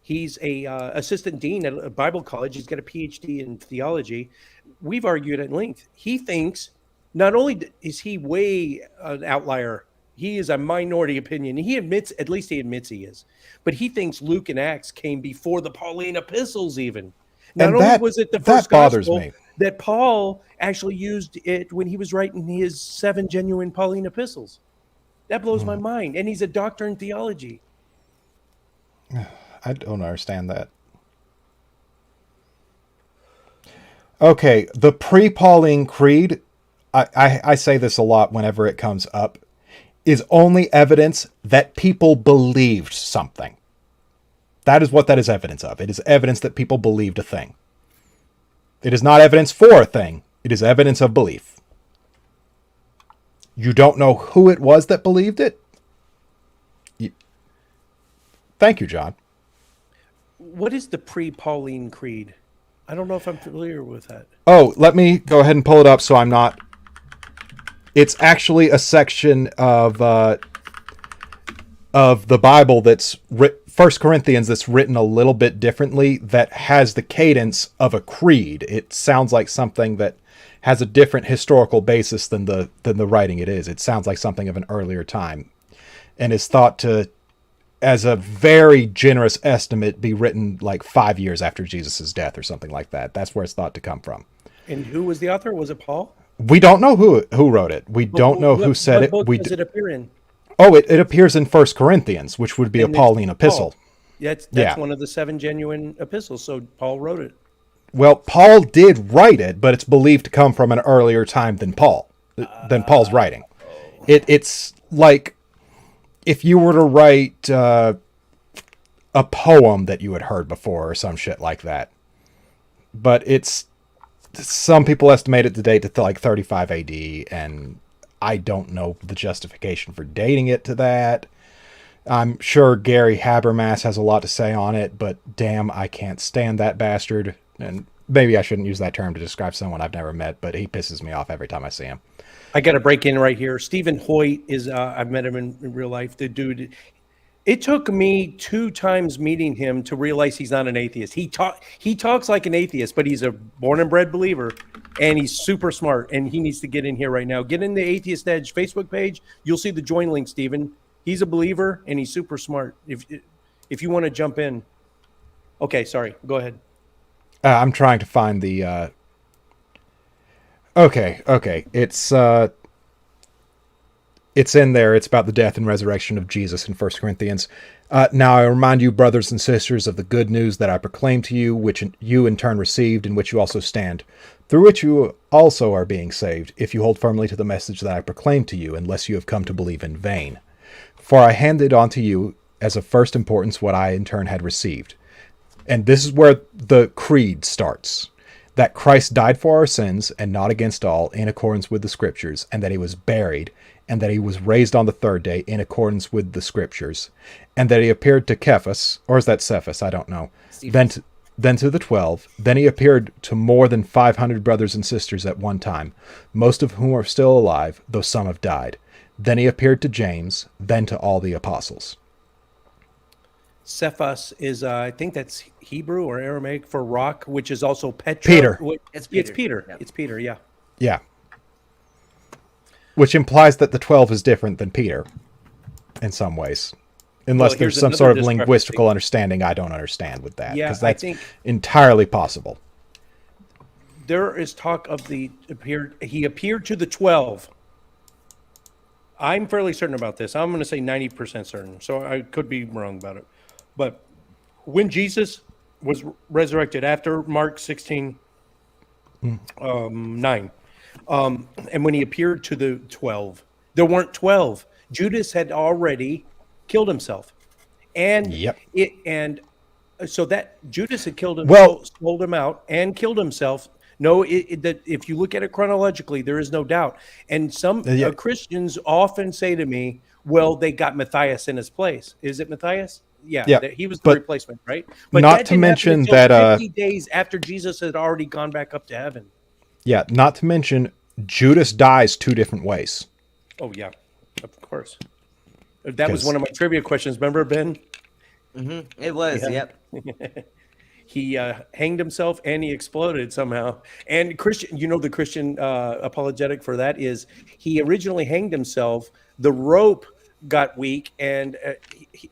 He's a assistant dean at a Bible college. He's got a PhD in theology. We've argued at length. He thinks not only is he way an outlier. He is a minority opinion. He admits he is. But he thinks Luke and Acts came before the Pauline epistles even. Not only was it the first gospel, that Paul actually used it when he was writing his 7 genuine Pauline epistles. That blows my mind. And he's a doctor in theology. I don't understand that. Okay, the Pre-Pauline Creed, I say this a lot whenever it comes up, is only evidence that people believed something. That is what that is evidence of. It is evidence that people believed a thing. It is not evidence for a thing. It is evidence of belief. You don't know who it was that believed it? Thank you, John. What is the Pre-Pauline Creed? I don't know if I'm familiar with that. Oh, let me go ahead and pull it up so I'm not... It's actually a section of the Bible that's 1 Corinthians that's written a little bit differently, that has the cadence of a creed. It sounds like something that has a different historical basis than the writing it is. It sounds like something of an earlier time, and is thought to, as a very generous estimate, be written like 5 years after Jesus' death or something like that. That's where it's thought to come from. And who was the author? Was it Paul? We don't know who wrote it. We don't know who said it. What book does it appear in? Oh, it appears in 1 Corinthians, which would be a Pauline epistle. That's one of the 7 genuine epistles, so Paul wrote it. Well, Paul did write it, but it's believed to come from an earlier time than Paul's writing. It's like if you were to write a poem that you had heard before or some shit like that. But some people estimate it to date to like 35 AD, and I don't know the justification for dating it to that. I'm sure Gary Habermas has a lot to say on it, but damn, I can't stand that bastard. And maybe I shouldn't use that term to describe someone I've never met, but he pisses me off every time I see him. I got to break in right here. Stephen Hoyt is, I've met him in real life. The dude, it took me 2 times meeting him to realize he's not an atheist. He talks like an atheist, but he's a born and bred believer, and he's super smart, and he needs to get in here right now. Get in the Atheist Edge Facebook page. You'll see the join link, Stephen. He's a believer, and he's super smart. If you want to jump in. Okay, sorry. Go ahead. I'm trying to find the. Okay. It's in there. It's about the death and resurrection of Jesus in 1 Corinthians. Now I remind you, brothers and sisters, of the good news that I proclaimed to you, which you in turn received, in which you also stand, through which you also are being saved, if you hold firmly to the message that I proclaimed to you, unless you have come to believe in vain. For I handed on to you as of first importance what I in turn had received. And this is where the creed starts. That Christ died for our sins, and not against all, in accordance with the Scriptures, and that he was buried, and that he was raised on the third day, in accordance with the Scriptures, and that he appeared to Cephas, or is that Cephas? I don't know. Then to the 12. Then he appeared to more than 500 brothers and sisters at one time, most of whom are still alive, though some have died. Then he appeared to James, then to all the apostles. Cephas is, I think that's Hebrew or Aramaic for rock, which is also Petra. Peter. It's Peter. Yeah. It's Peter, yeah. Yeah. Which implies that the 12 is different than Peter in some ways. Unless there's some sort of linguistical understanding I don't understand with that. Yeah, because that's I think entirely possible. There is talk of he appeared to the 12. I'm fairly certain about this. I'm going to say 90% certain, so I could be wrong about it. But when Jesus was resurrected after Mark 16, 9, and when he appeared to the 12, there weren't 12. Judas had already killed himself, and so that Judas had killed himself, sold him out, and killed himself. No, that if you look at it chronologically, there is no doubt. And some Christians often say to me, "Well, they got Matthias in his place." Is it Matthias? Yeah. He was the replacement, right? But not to mention that 50 days after Jesus had already gone back up to heaven. Yeah, not to mention Judas dies 2 different ways. Oh yeah, of course. That was one of my trivia questions. Remember, Ben? Mm-hmm. It was. Yeah. Yep. He hanged himself and he exploded somehow. And Christian, the Christian apologetic for that is he originally hanged himself. The rope got weak and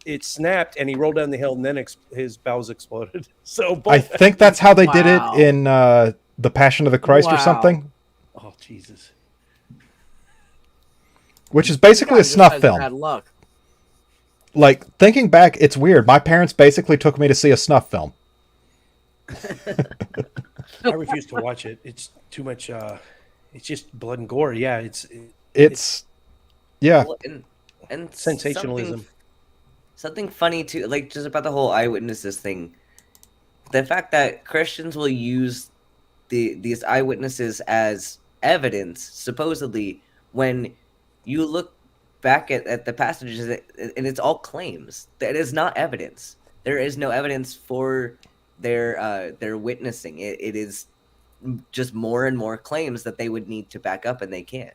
it snapped and he rolled down the hill and then his bowels exploded. So I think that's how they did it in The Passion of the Christ or something. Oh, Jesus. Which is basically a snuff film. Bad luck. Like, thinking back, it's weird. My parents basically took me to see a snuff film. I refuse to watch it. It's too much. It's just blood and gore. Yeah, it's well, and sensationalism. Something funny too, like just about the whole eyewitnesses thing. The fact that Christians will use these eyewitnesses as evidence, supposedly, when you look back at the passages, and it's all claims. That is not evidence. There is no evidence for their witnessing. It is just more and more claims that they would need to back up, and they can't.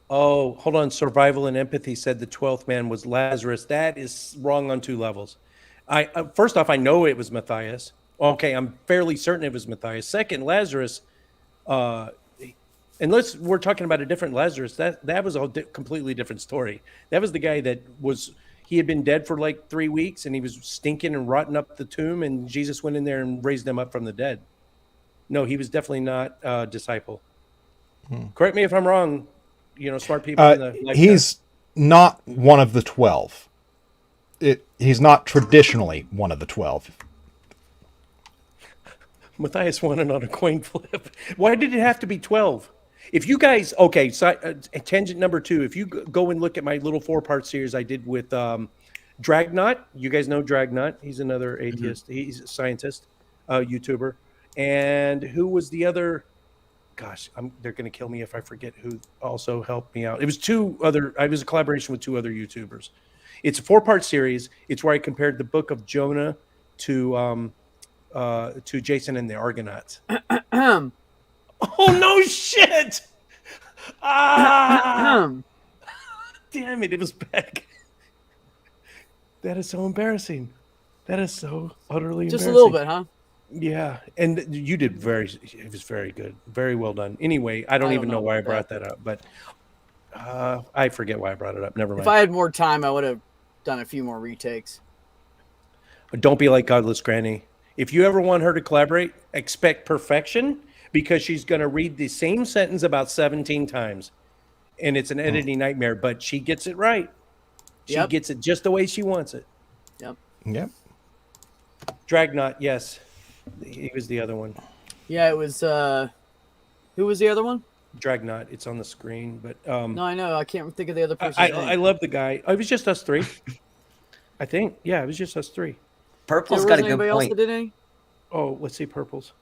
Oh, hold on. Survival and Empathy said the 12th man was Lazarus. That is wrong on 2 levels. First off, I know it was Matthias. Okay, I'm fairly certain it was Matthias. Second, Lazarus, unless we're talking about a different Lazarus, that was a completely different story. That was the guy that he had been dead for like 3 weeks and he was stinking and rotting up the tomb, and Jesus went in there and raised him up from the dead. No, he was definitely not a disciple. Correct me if I'm wrong. Smart people. He's not one of the 12. He's not traditionally one of the 12. Matthias won it on a coin flip. Why did it have to be 12? If you guys, okay, so tangent number 2, if you go and look at my little 4-part series I did with Dragnaut, you guys know Dragnaut. He's another atheist. Mm-hmm. He's a scientist, YouTuber. And who was the other? Gosh, they're going to kill me if I forget who also helped me out. It was I was a collaboration with 2 other YouTubers. It's a 4-part series. It's where I compared the book of Jonah to Jason and the Argonauts. Oh, no shit! Damn it, it was back. That is so embarrassing. That is so utterly just embarrassing. A little bit, huh? Yeah, and you did it was very good. Very well done. Anyway, I don't even know why I brought that up, but I forget why I brought it up. Never mind. If I had more time, I would have done a few more retakes. Don't be like Godless Granny. If you ever want her to collaborate, expect perfection, because she's going to read the same sentence about 17 times. And it's an editing nightmare, but she gets it right. She gets it just the way she wants it. Yep. Dragnaut, yes. He was the other one. Yeah, it was who was the other one? Dragnaut, it's on the screen, but no, I know. I can't think of the other person. I love the guy. It was just us three. I think. Yeah, it was just us three. Purple's got a good else point. that did any? Oh, let's see Purple's.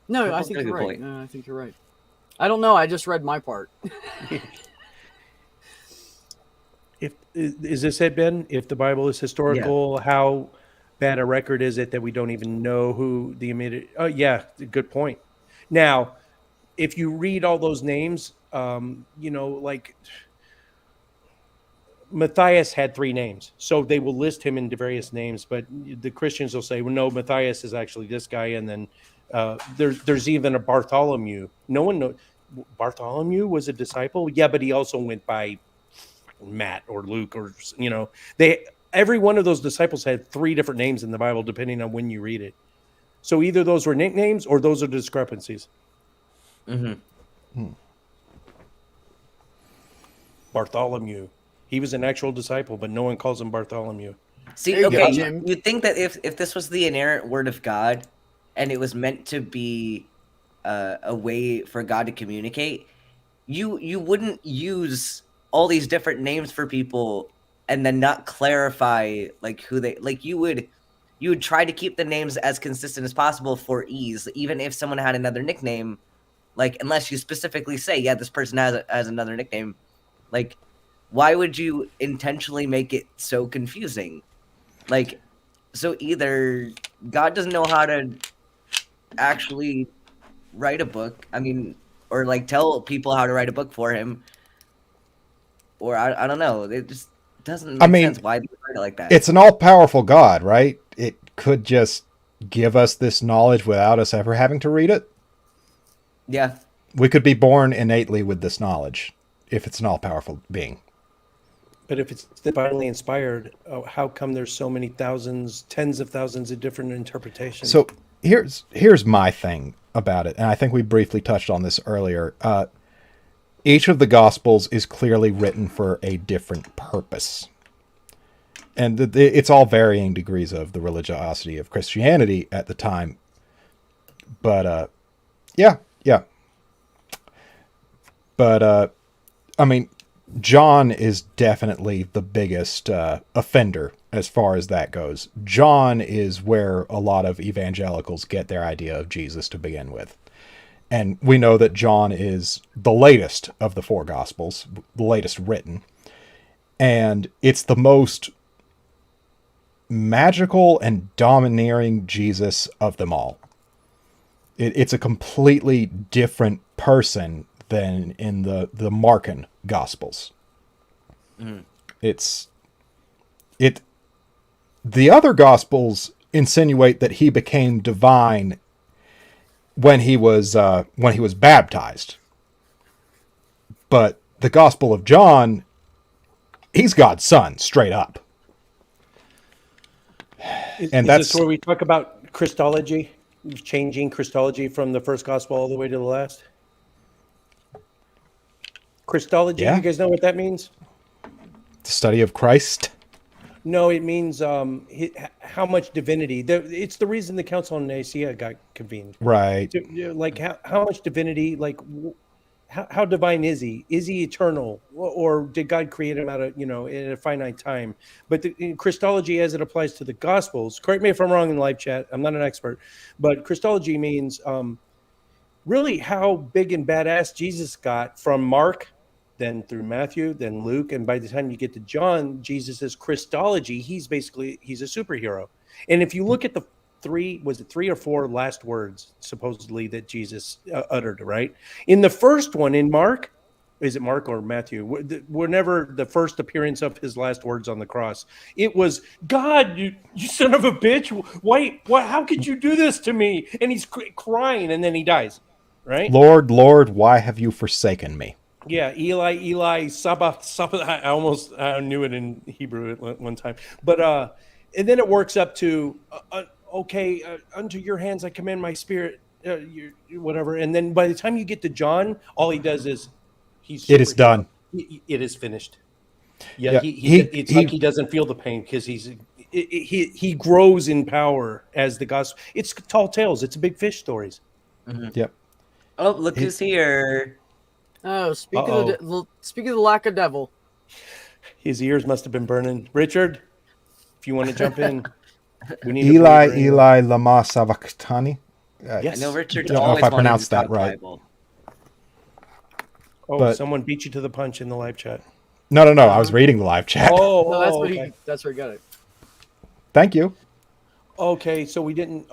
No, Purple's I think got a you're good right. point. No, I think you're right. I don't know. I just read my part. Is this it, Ben? If the Bible is historical, how bad a record is it that we don't even know who the immediate? Oh, yeah, good point. Now, if you read all those names, like Matthias had 3 names, so they will list him in various names. But the Christians will say, well, no, Matthias is actually this guy, and then there's even a Bartholomew. No one knows. Bartholomew was a disciple, yeah, but he also went by Matt or Luke, or every one of those disciples had 3 different names in the Bible, depending on when you read it. So either those were nicknames or those are discrepancies. Bartholomew, he was an actual disciple, but no one calls him Bartholomew. See, okay, you'd think that if this was the inerrant word of God, and it was meant to be a way for God to communicate, you wouldn't use all these different names for people and then not clarify like who they like. You would try to keep the names as consistent as possible for ease, even if someone had another nickname. Like, unless you specifically say, yeah, this person has another nickname. Like, why would you intentionally make it so confusing? Like, so either God doesn't know how to actually write a book, or like tell people how to write a book for him, or I don't know. It just doesn't make sense why they write it like that. It's an all-powerful God, right? It could just give us this knowledge without us ever having to read it. Yeah. We could be born innately with this knowledge if it's an all-powerful being. But if it's divinely inspired, how come there's so many thousands, tens of thousands of different interpretations? So here's my thing about it, and I think we briefly touched on this earlier. Each of the Gospels is clearly written for a different purpose. And it's all varying degrees of the religiosity of Christianity at the time. But, yeah. But, John is definitely the biggest offender as far as that goes. John is where a lot of evangelicals get their idea of Jesus to begin with. And we know that John is the latest of the 4 Gospels, the latest written. And it's the most magical and domineering Jesus of them all. It's a completely different person than in the Markan Gospels. The other Gospels insinuate that he became divine when he was baptized, but the Gospel of John, he's God's son straight up. And that's where we talk about Christology, changing Christology from the first Gospel all the way to the last. Christology, You guys know what that means? The study of Christ? No, it means how much divinity. It's the reason the Council on Nicaea got convened. Right. Like how much divinity, like how divine is he? Is he eternal? Or did God create him out of, in a finite time? But in Christology, as it applies to the Gospels, correct me if I'm wrong in the live chat, I'm not an expert, but Christology means really how big and badass Jesus got from Mark, then through Matthew, then Luke, and by the time you get to John, Jesus' Christology, he's a superhero. And if you look at the 3 or 4 last words supposedly that Jesus uttered, right? In the first one, in Mark, is it Mark or Matthew? Whenever the first appearance of his last words on the cross, it was, God, you son of a bitch, why, how could you do this to me? And he's crying, and then he dies, right? Lord, Lord, why have you forsaken me? Yeah, Eli, Eli, Sabbath. I knew it in Hebrew at one time. But and then it works up to okay, unto your hands I commend my spirit, whatever. And then by the time you get to John, all he does is he's It is done. It is finished. Yeah, Yeah, it's like he doesn't feel the pain because he grows in power as the gospel. It's tall tales. It's big fish stories. Mm-hmm. Yep. Oh, look who's here. Oh, speak of the lack of devil. His ears must have been burning. Richard, if you want to jump in, we need Eli lama sabachthani. Yes. I know Richard I don't know always if I wanted pronounced to talk that right. Bible. Oh, but someone beat you to the punch in the live chat. No. I was reading the live chat. No, that's where he got it. Thank you. Okay, so we didn't.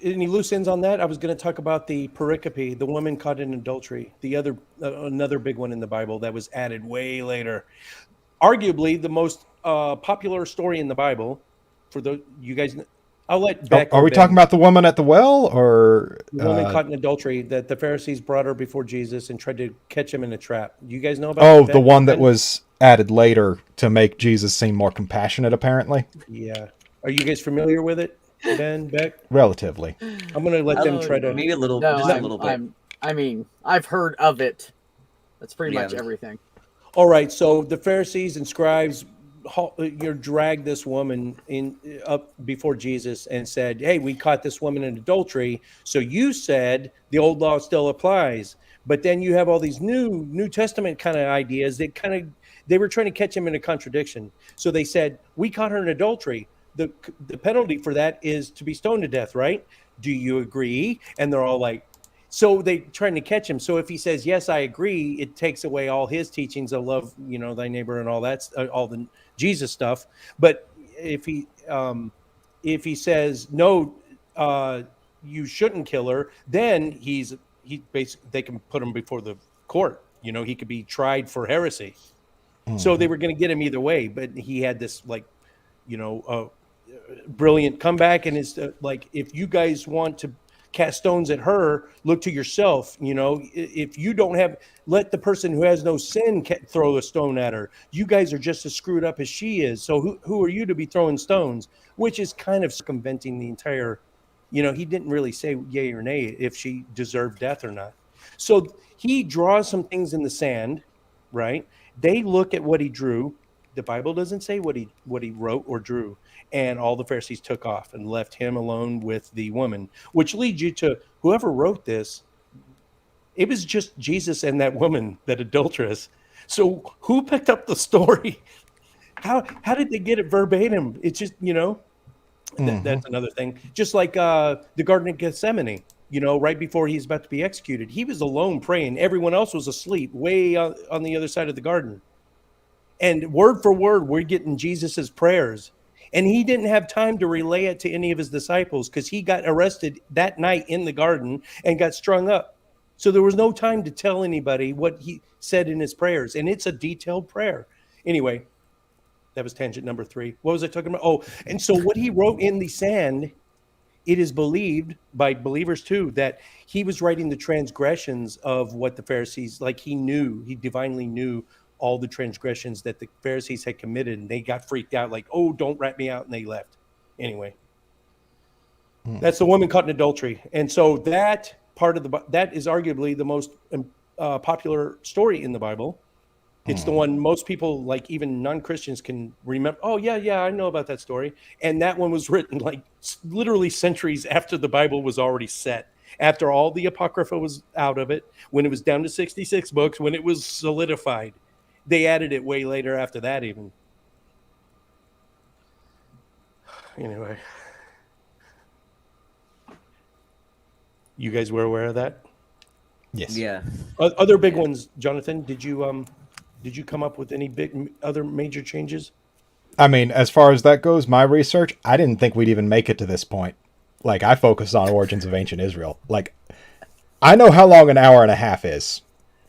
Any loose ends on that? I was going to talk about the pericope, the woman caught in adultery. The other, another big one in the Bible that was added way later. Arguably the most popular story in the Bible. For you guys, I'll let Beck. Are we talking about the woman at the well, or the woman caught in adultery that the Pharisees brought her before Jesus and tried to catch him in a trap? You guys know about? Oh, the one that was added later to make Jesus seem more compassionate, apparently. Yeah. Are you guys familiar with it, Ben, Beck? Relatively. I'm going to let them try to. Maybe a little, no, just a little bit. I mean, I've heard of it. That's pretty much everything. All right, so the Pharisees and scribes dragged this woman up before Jesus and said, "Hey, we caught this woman in adultery. So you said the old law still applies, but then you have all these New Testament kind of ideas that they were trying to catch him in a contradiction. So they said, we caught her in adultery. The penalty for that is to be stoned to death, right? Do you agree?" And they're all like, so they trying to catch him. So if he says, yes, I agree, it takes away all his teachings of love, thy neighbor and all that, all the Jesus stuff. But if he says, no, you shouldn't kill her, then he basically, they can put him before the court. He could be tried for heresy. Mm-hmm. So they were going to get him either way, but he had this brilliant comeback, and it's like, if you guys want to cast stones at her, look to yourself. If you don't have, let the person who has no sin throw a stone at her. You guys are just as screwed up as she is. So who are you to be throwing stones? Which is kind of circumventing the entire, he didn't really say yay or nay if she deserved death or not. So he draws some things in the sand, right? They look at what he drew. The Bible doesn't say what he wrote or drew. And all the Pharisees took off and left him alone with the woman, which leads you to whoever wrote this. It was just Jesus and that woman, that adulteress. So who picked up the story? How did they get it verbatim? It's just, that's another thing. Just like the Garden of Gethsemane, right before he's about to be executed, he was alone praying. Everyone else was asleep way on the other side of the garden. And word for word, we're getting Jesus's prayers. And he didn't have time to relay it to any of his disciples because he got arrested that night in the garden and got strung up. So there was no time to tell anybody what he said in his prayers. And it's a detailed prayer. Anyway, that was tangent number 3. What was I talking about? Oh, and so what he wrote in the sand, it is believed by believers too, that he was writing the transgressions of what the Pharisees, like he divinely knew all the transgressions that the Pharisees had committed, and they got freaked out, like, oh, don't rat me out, and they left. Anyway, that's the woman caught in adultery. And so that part of that is arguably the most popular story in the Bible. It's the one most people, like even non-Christians, can remember. Oh, yeah, I know about that story. And that one was written like literally centuries after the Bible was already set, after all the Apocrypha was out of it, when it was down to 66 books, when it was solidified. They added it way later after that even. Anyway. You guys were aware of that? Yes. Yeah. Other big ones, Johnathan, did you come up with any big other major changes? I mean, as far as that goes, my research, I didn't think we'd even make it to this point. Like, I focused on origins of ancient Israel. Like, I know how long an hour and a half is.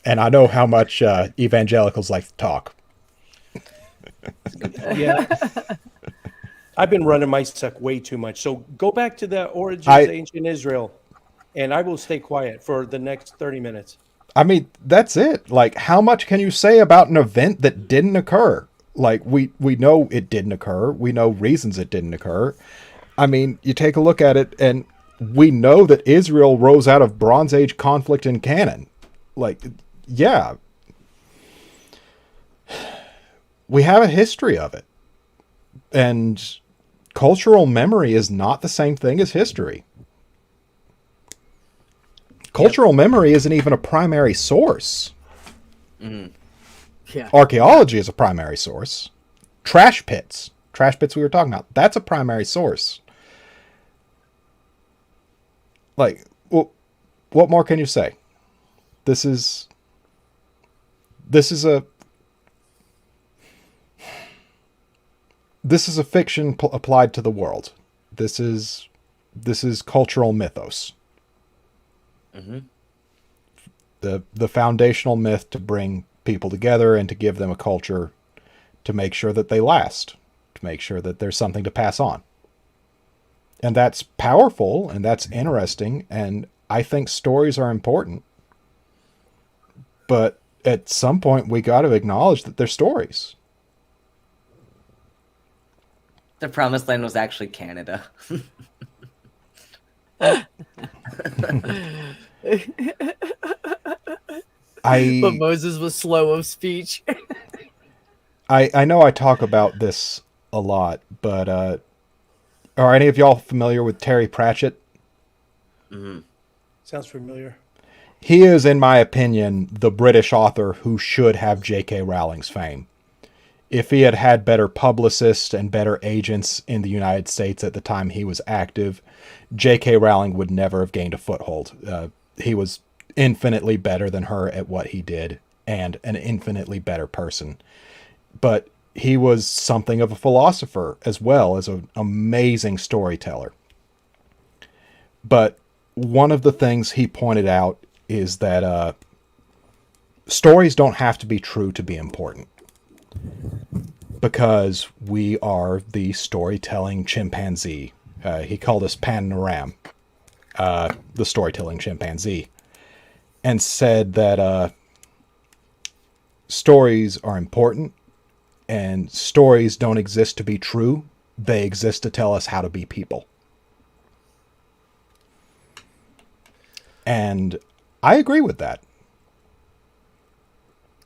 And I know how much evangelicals like to talk. Yeah. I've been running my suck way too much. So go back to the origins of ancient Israel, and I will stay quiet for the next 30 minutes. I mean, that's it. Like, how much can you say about an event that didn't occur? Like, we know it didn't occur. We know reasons it didn't occur. I mean, you take a look at it, and we know that Israel rose out of Bronze Age conflict in Canaan. Like, yeah. We have a history of it. And cultural memory is not the same thing as history. Cultural memory isn't even a primary source. Mm-hmm. Yeah. Archaeology is a primary source. Trash pits we were talking about, that's a primary source. Like, well, what more can you say? This is a fiction applied to the world. This is cultural mythos. Mm-hmm. The foundational myth to bring people together and to give them a culture, to make sure that they last, to make sure that there's something to pass on. And that's powerful, and that's interesting, and I think stories are important. But at some point, we got to acknowledge that they're stories. The Promised Land was actually Canada. But Moses was slow of speech. I know I talk about this a lot, but are any of y'all familiar with Terry Pratchett? Mm-hmm. Sounds familiar. He is, in my opinion, the British author who should have J.K. Rowling's fame. If he had had better publicists and better agents in the United States at the time he was active, J.K. Rowling would never have gained a foothold. He was infinitely better than her at what he did, and an infinitely better person. But he was something of a philosopher as well as an amazing storyteller. But one of the things he pointed out is that stories don't have to be true to be important. Because we are the storytelling chimpanzee. He called us Pan-Naram, the storytelling chimpanzee, and said that stories are important, and stories don't exist to be true. They exist to tell us how to be people. And I agree with that.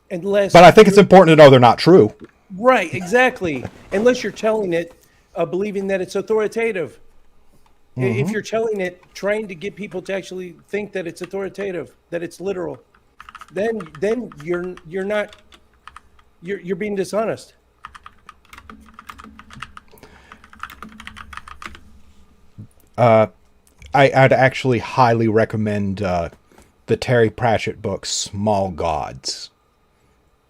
But I think it's important to know they're not true. Right, exactly. Unless you're telling it, believing that it's authoritative. Mm-hmm. If you're telling it, trying to get people to actually think that it's authoritative, that it's literal, then you're not, you're being dishonest. I'd actually highly recommend the Terry Pratchett book, Small Gods.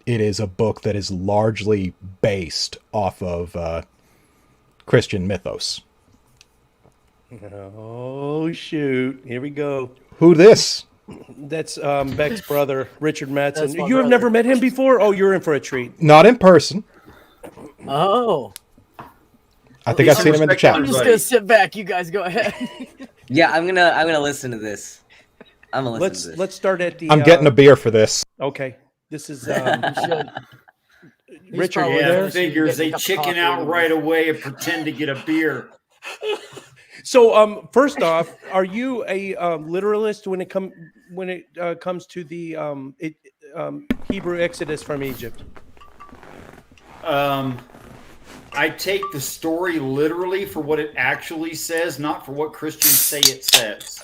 It is a book that is largely based off of Christian mythos. Oh, shoot. Here we go. Who this? That's Beck's brother, Richard Mattson. You brother. have never met him before? Oh, you're in for a treat. Not in person. Oh. I think I've seen him in the chat. I'm just going to sit back. You guys go ahead. Yeah, I'm gonna listen to this. I'm gonna listen to this. Let's start at the... I'm getting a beer for this. Okay. This is... Richard, yeah, figures they chicken out right away and pretend to get a beer. So, first off, are you a literalist when it comes to the Hebrew Exodus from Egypt? I take the story literally for what it actually says, not for what Christians say it says.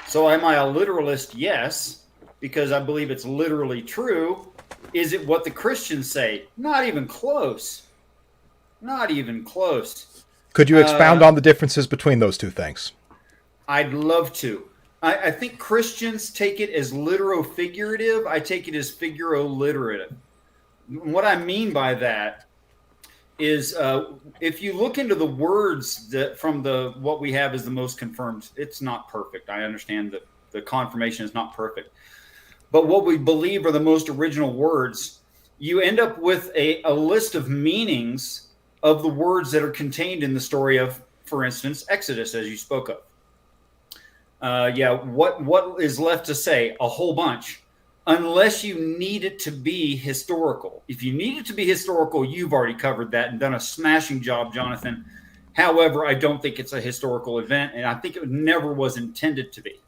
So, am I a literalist? Yes, because I believe it's literally true. Is it what the Christians say? Not even close. Not even close. Could you expound on the differences between those two things? I'd love to. I think Christians take it as literal-figurative. I take it as figuro-literative. What I mean by that is if you look into the words that from what we have as the most confirmed, it's not perfect. I understand that the confirmation is not perfect. But what we believe are the most original words, you end up with a list of meanings of the words that are contained in the story of, for instance, Exodus, as you spoke of. What is left to say? A whole bunch. Unless you need it to be historical. If you need it to be historical, you've already covered that and done a smashing job, Johnathan. However, I don't think it's a historical event, and I think it never was intended to be.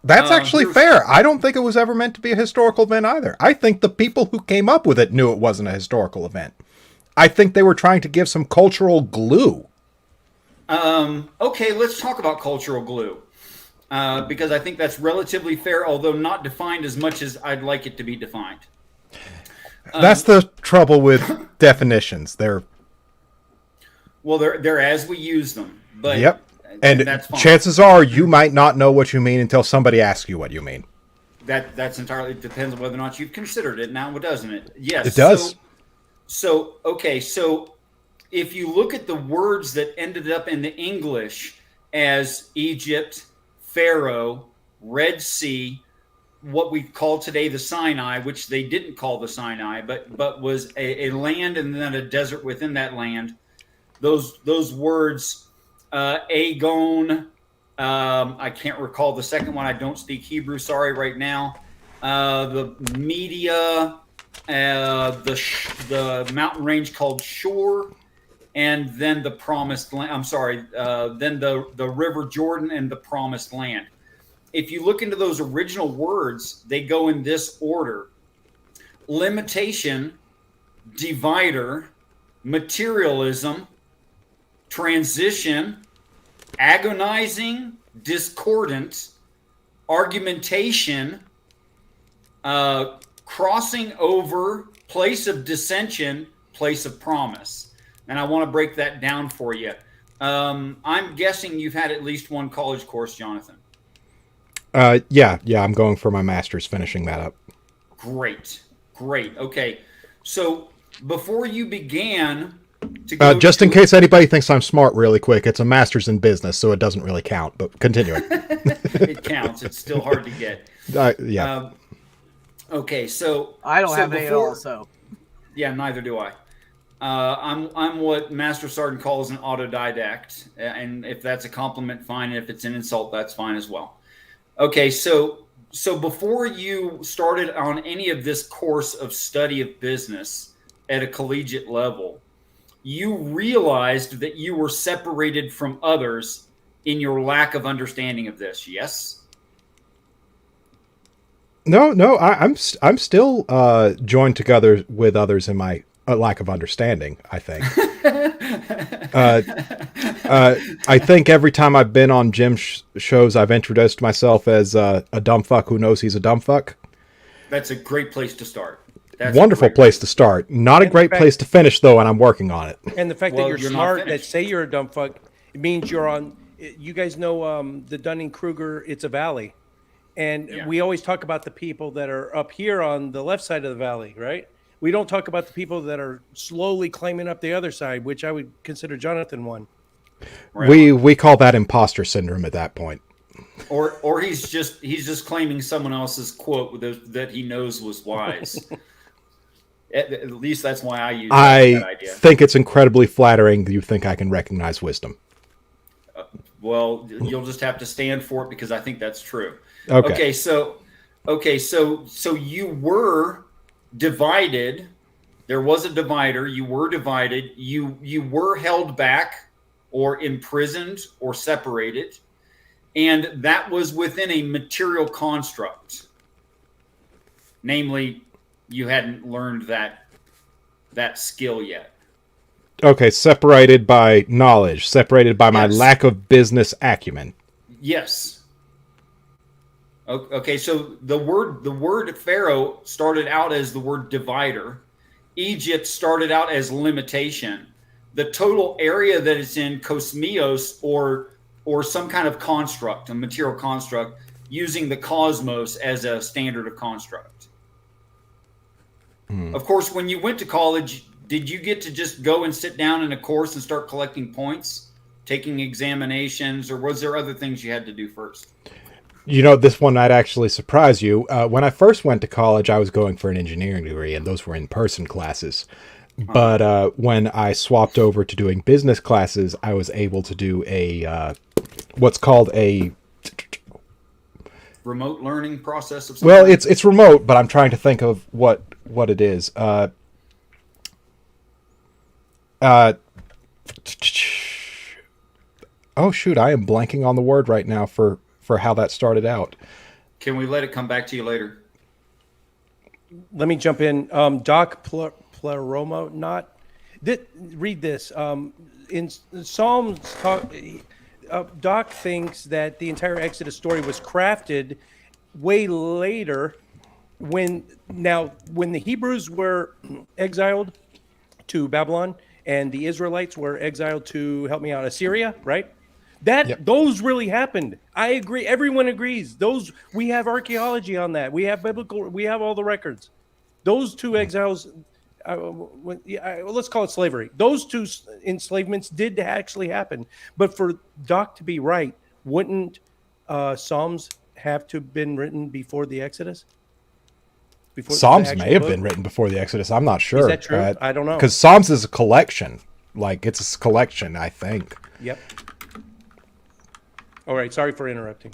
That's actually fair. I don't think it was ever meant to be a historical event either. I think the people who came up with it knew it wasn't a historical event. I think they were trying to give some cultural glue. Okay, let's talk about cultural glue. Because I think that's relatively fair, although not defined as much as I'd like it to be defined. That's the trouble with definitions. They're as we use them. But yep. And that's fine. Chances are you might not know what you mean until somebody asks you what you mean. That's entirely depends on whether or not you've considered it now, doesn't it? Yes. It does. So if you look at the words that ended up in the English as Egypt, Pharaoh, Red Sea, what we call today the Sinai, which they didn't call the Sinai, but was a land and then a desert within that land. Those words, Agon, I can't recall the second one. I don't speak Hebrew, sorry, right now. The Media, the mountain range called Shur, and then the Promised Land. I'm sorry, then the River Jordan and the Promised Land. If you look into those original words, they go in this order: limitation, divider, materialism, transition, agonizing, discordant, argumentation, crossing over, place of dissension, place of promise. And I want to break that down for you. I'm guessing you've had at least one college course, Johnathan. Yeah, I'm going for my master's, finishing that up. Great. Okay. So before you began to go just in case anybody thinks I'm smart really quick, it's a master's in business, so it doesn't really count, but continuing. It counts. It's still hard to get. Yeah. Okay, so I don't have any at all, so. Yeah, neither do I. I'm what Master Sergeant calls an autodidact, and if that's a compliment, fine. If it's an insult, that's fine as well. Okay, so before you started on any of this course of study of business at a collegiate level, you realized that you were separated from others in your lack of understanding of this. Yes? No, I'm still joined together with others in my lack of understanding, I think. I think every time I've been on Jim shows, I've introduced myself as a dumb fuck who knows he's a dumb fuck. That's a great place to start. That's wonderful place to start. Not a great place to finish, though, and I'm working on it. And the fact that you're smart, that say you're a dumb fuck, it means you're on. You guys know the Dunning-Kruger, it's a valley. And we always talk about the people that are up here on the left side of the valley, right? We don't talk about the people that are slowly climbing up the other side, which I would consider Johnathan one. Right. We call that imposter syndrome at that point. Or he's just claiming someone else's quote that he knows was wise. At least that's why I use that idea. I think it's incredibly flattering that you think I can recognize wisdom. Well, you'll just have to stand for it because I think that's true. Okay. So you were divided. There was a divider. You were divided. You were held back or imprisoned or separated. And that was within a material construct. Namely, you hadn't learned that skill yet. Okay, separated by knowledge, separated by my lack of business acumen. Yes. Okay, so the word Pharaoh started out as the word divider. Egypt started out as limitation. The total area that it's in, kosmios, or some kind of construct, a material construct, using the cosmos as a standard of construct. Of course, when you went to college, did you get to just go and sit down in a course and start collecting points, taking examinations, or was there other things you had to do first? You know, this one might actually surprise you. When I first went to college, I was going for an engineering degree, and those were in-person classes. But when I swapped over to doing business classes, I was able to do a what's called a remote learning process of some well, kind? it's remote, but I'm trying to think of what it is. Oh shoot, I am blanking on the word right now for how that started out. Can we let it come back to you later? Let me jump in. Doc Pleroma, not. Read this. In Psalms, Doc thinks that the entire Exodus story was crafted way later when the Hebrews were exiled to Babylon and the Israelites were exiled to, help me out, Assyria, right? Those really happened. I agree. Everyone agrees. Those, we have archaeology on that. We have we have all the records. Those two exiles, let's call it slavery. Those two enslavements did actually happen. But for Doc to be right, wouldn't Psalms have to have been written before the Exodus? Psalms may have been written before the Exodus. I'm not sure. Is that true? I don't know. Because Psalms is a collection. Like, it's a collection, I think. Yep. All right. Sorry for interrupting.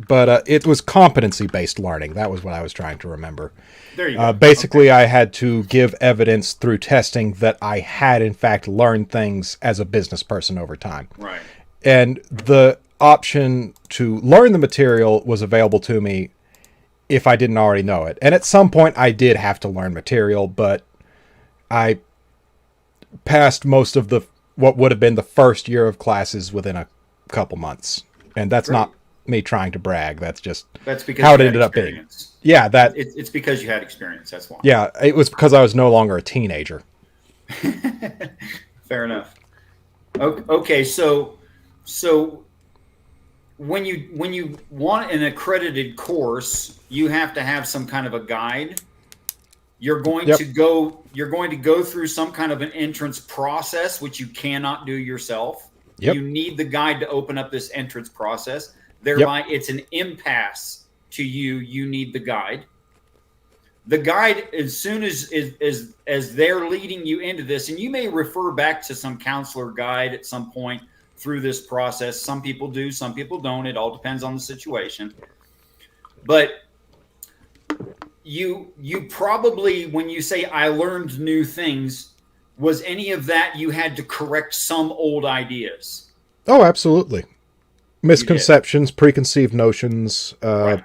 But it was competency-based learning. That was what I was trying to remember. There you go. Basically, okay. I had to give evidence through testing that I had, in fact, learned things as a business person over time. Right. And the option to learn the material was available to me if I didn't already know it. And at some point, I did have to learn material, but I passed most of what would have been the first year of classes within a couple months. And that's not me trying to brag. That's because how it ended up being. Yeah, it's because you had experience. That's why. Yeah, it was because I was no longer a teenager. Fair enough. Okay, so when you want an accredited course, you have to have some kind of a guide. You're going to go through some kind of an entrance process, which you cannot do yourself. Yep. You need the guide to open up this entrance process. Thereby, it's an impasse to you. You need the guide. The guide, as soon as they're leading you into this, and you may refer back to some counselor guide at some point through this process. Some people do, some people don't. It all depends on the situation. But you probably, when you say I learned new things, was any of that you had to correct some old ideas? Oh, absolutely. Misconceptions, preconceived notions, right.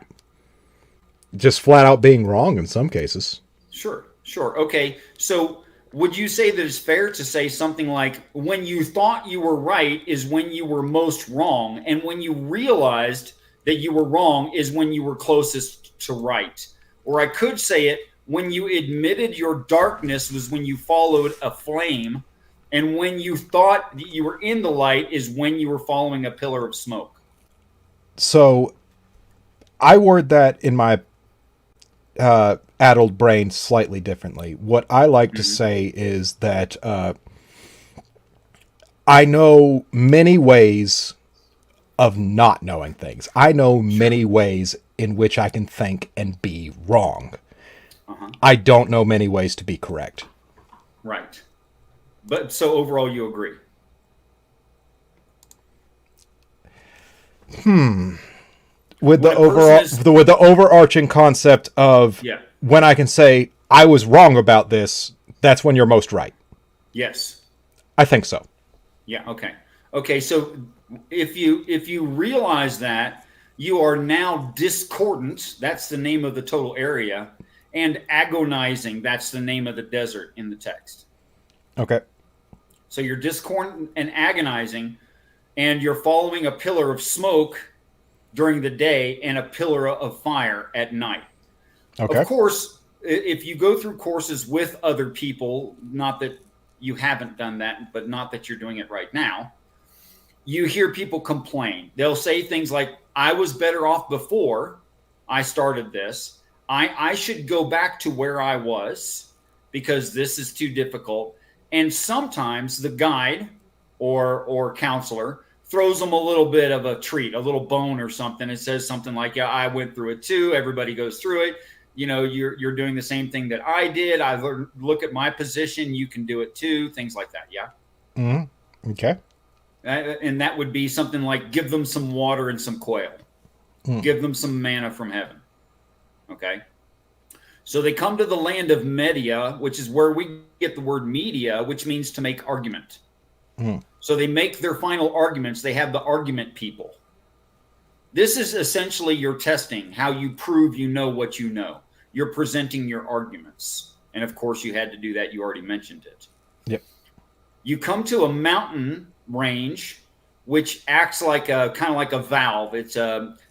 Just flat out being wrong in some cases. Sure. Okay. So would you say that it's fair to say something like, when you thought you were right is when you were most wrong, and when you realized that you were wrong is when you were closest to right? Or I could say it, when you admitted your darkness was when you followed a flame, and when you thought that you were in the light is when you were following a pillar of smoke. So I word that in my addled brain slightly differently. What I like to say is that I know many ways of not knowing things. I know many ways in which I can think and be wrong. I don't know many ways to be correct. Right. But so overall, you agree? With the overarching concept of when I can say I was wrong about this, that's when you're most right. Yes. I think so. Yeah. Okay. So if you realize that, you are now discordant. That's the name of the total area. And agonizing, that's the name of the desert in the text. Okay. So you're discordant and agonizing, and you're following a pillar of smoke during the day and a pillar of fire at night. Okay. Of course, if you go through courses with other people, not that you haven't done that, but not that you're doing it right now, you hear people complain. They'll say things like, I was better off before I started this. I should go back to where I was because this is too difficult. And sometimes the guide or counselor throws them a little bit of a treat, a little bone or something. It says something like, yeah, I went through it too. Everybody goes through it. You know, you're doing the same thing that I did. I look at my position. You can do it too. Things like that. Yeah. Mm-hmm. Okay. And that would be something like, give them some water and some quail. Give them some manna from heaven. Okay. So they come to the land of Media, which is where we get the word media, which means to make argument. So they make their final arguments. They have the argument people. This is essentially your testing, how you prove you know what you know. You're presenting your arguments. And of course, you had to do that. You already mentioned it. Yep. You come to a mountain range, which acts like a kind of like a valve. It's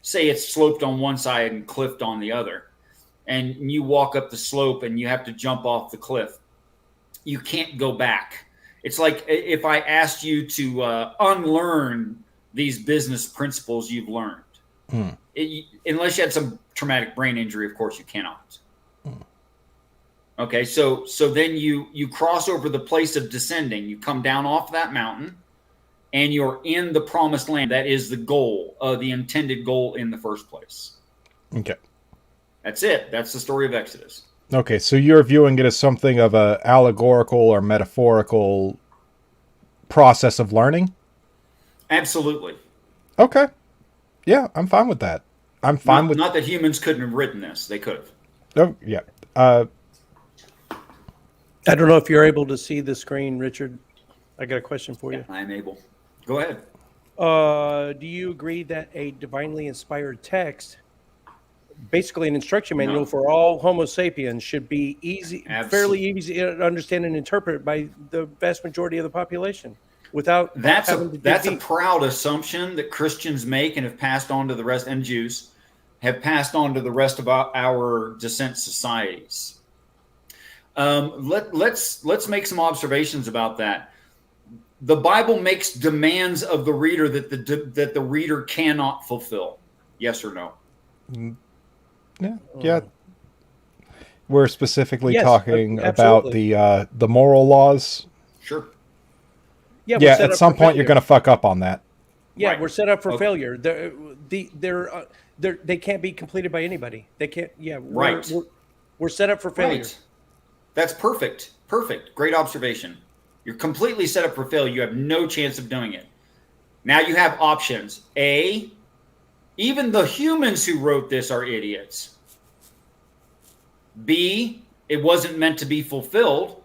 say it's sloped on one side and cliffed on the other. And you walk up the slope and you have to jump off the cliff. You can't go back. It's like if I asked you to unlearn these business principles you've learned. Unless you had some traumatic brain injury, of course you cannot. Okay, so then you cross over the place of descending. You come down off that mountain, and you're in the promised land. That is the goal, the intended goal in the first place. Okay. That's it. That's the story of Exodus. Okay, so you're viewing it as something of a allegorical or metaphorical process of learning? Absolutely. Okay. Yeah, I'm fine with that. I'm fine with... Not that humans couldn't have written this. They could have. Oh, yeah. I don't know if you're able to see the screen, Richard. I got a question for you. I'm able. Go ahead. Do you agree that a divinely inspired text, basically an instruction manual for all Homo sapiens, should be fairly easy to understand and interpret by the vast majority of the population? That's a proud assumption that Christians make and have passed on to the rest, and Jews have passed on to the rest of our descent societies. Let's make some observations about that. The Bible makes demands of the reader that the reader cannot fulfill. Yes or no? Yeah. We're specifically talking about the moral laws. Sure. Yeah, at some point you're going to fuck up on that. Yeah, right. We're set up for failure. They can't be completed by anybody. They can't. Yeah, we're set up for failure. Right. That's perfect. Perfect. Great observation. You're completely set up for failure. You have no chance of doing it. Now you have options. A, even the humans who wrote this are idiots. B, it wasn't meant to be fulfilled.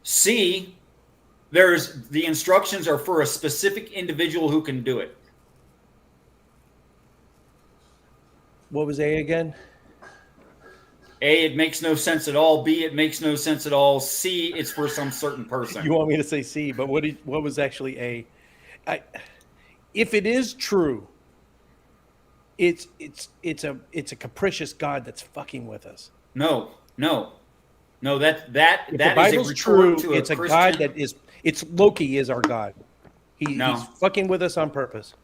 C, the instructions are for a specific individual who can do it. What was A again? A, it makes no sense at all. B, it makes no sense at all. C, it's for some certain person. You want me to say C, but what was actually A? If it is true, it's a capricious God that's fucking with us. No. That if the Bible's is true. To it's a Christian. God that is. It's Loki is our God. He's fucking with us on purpose.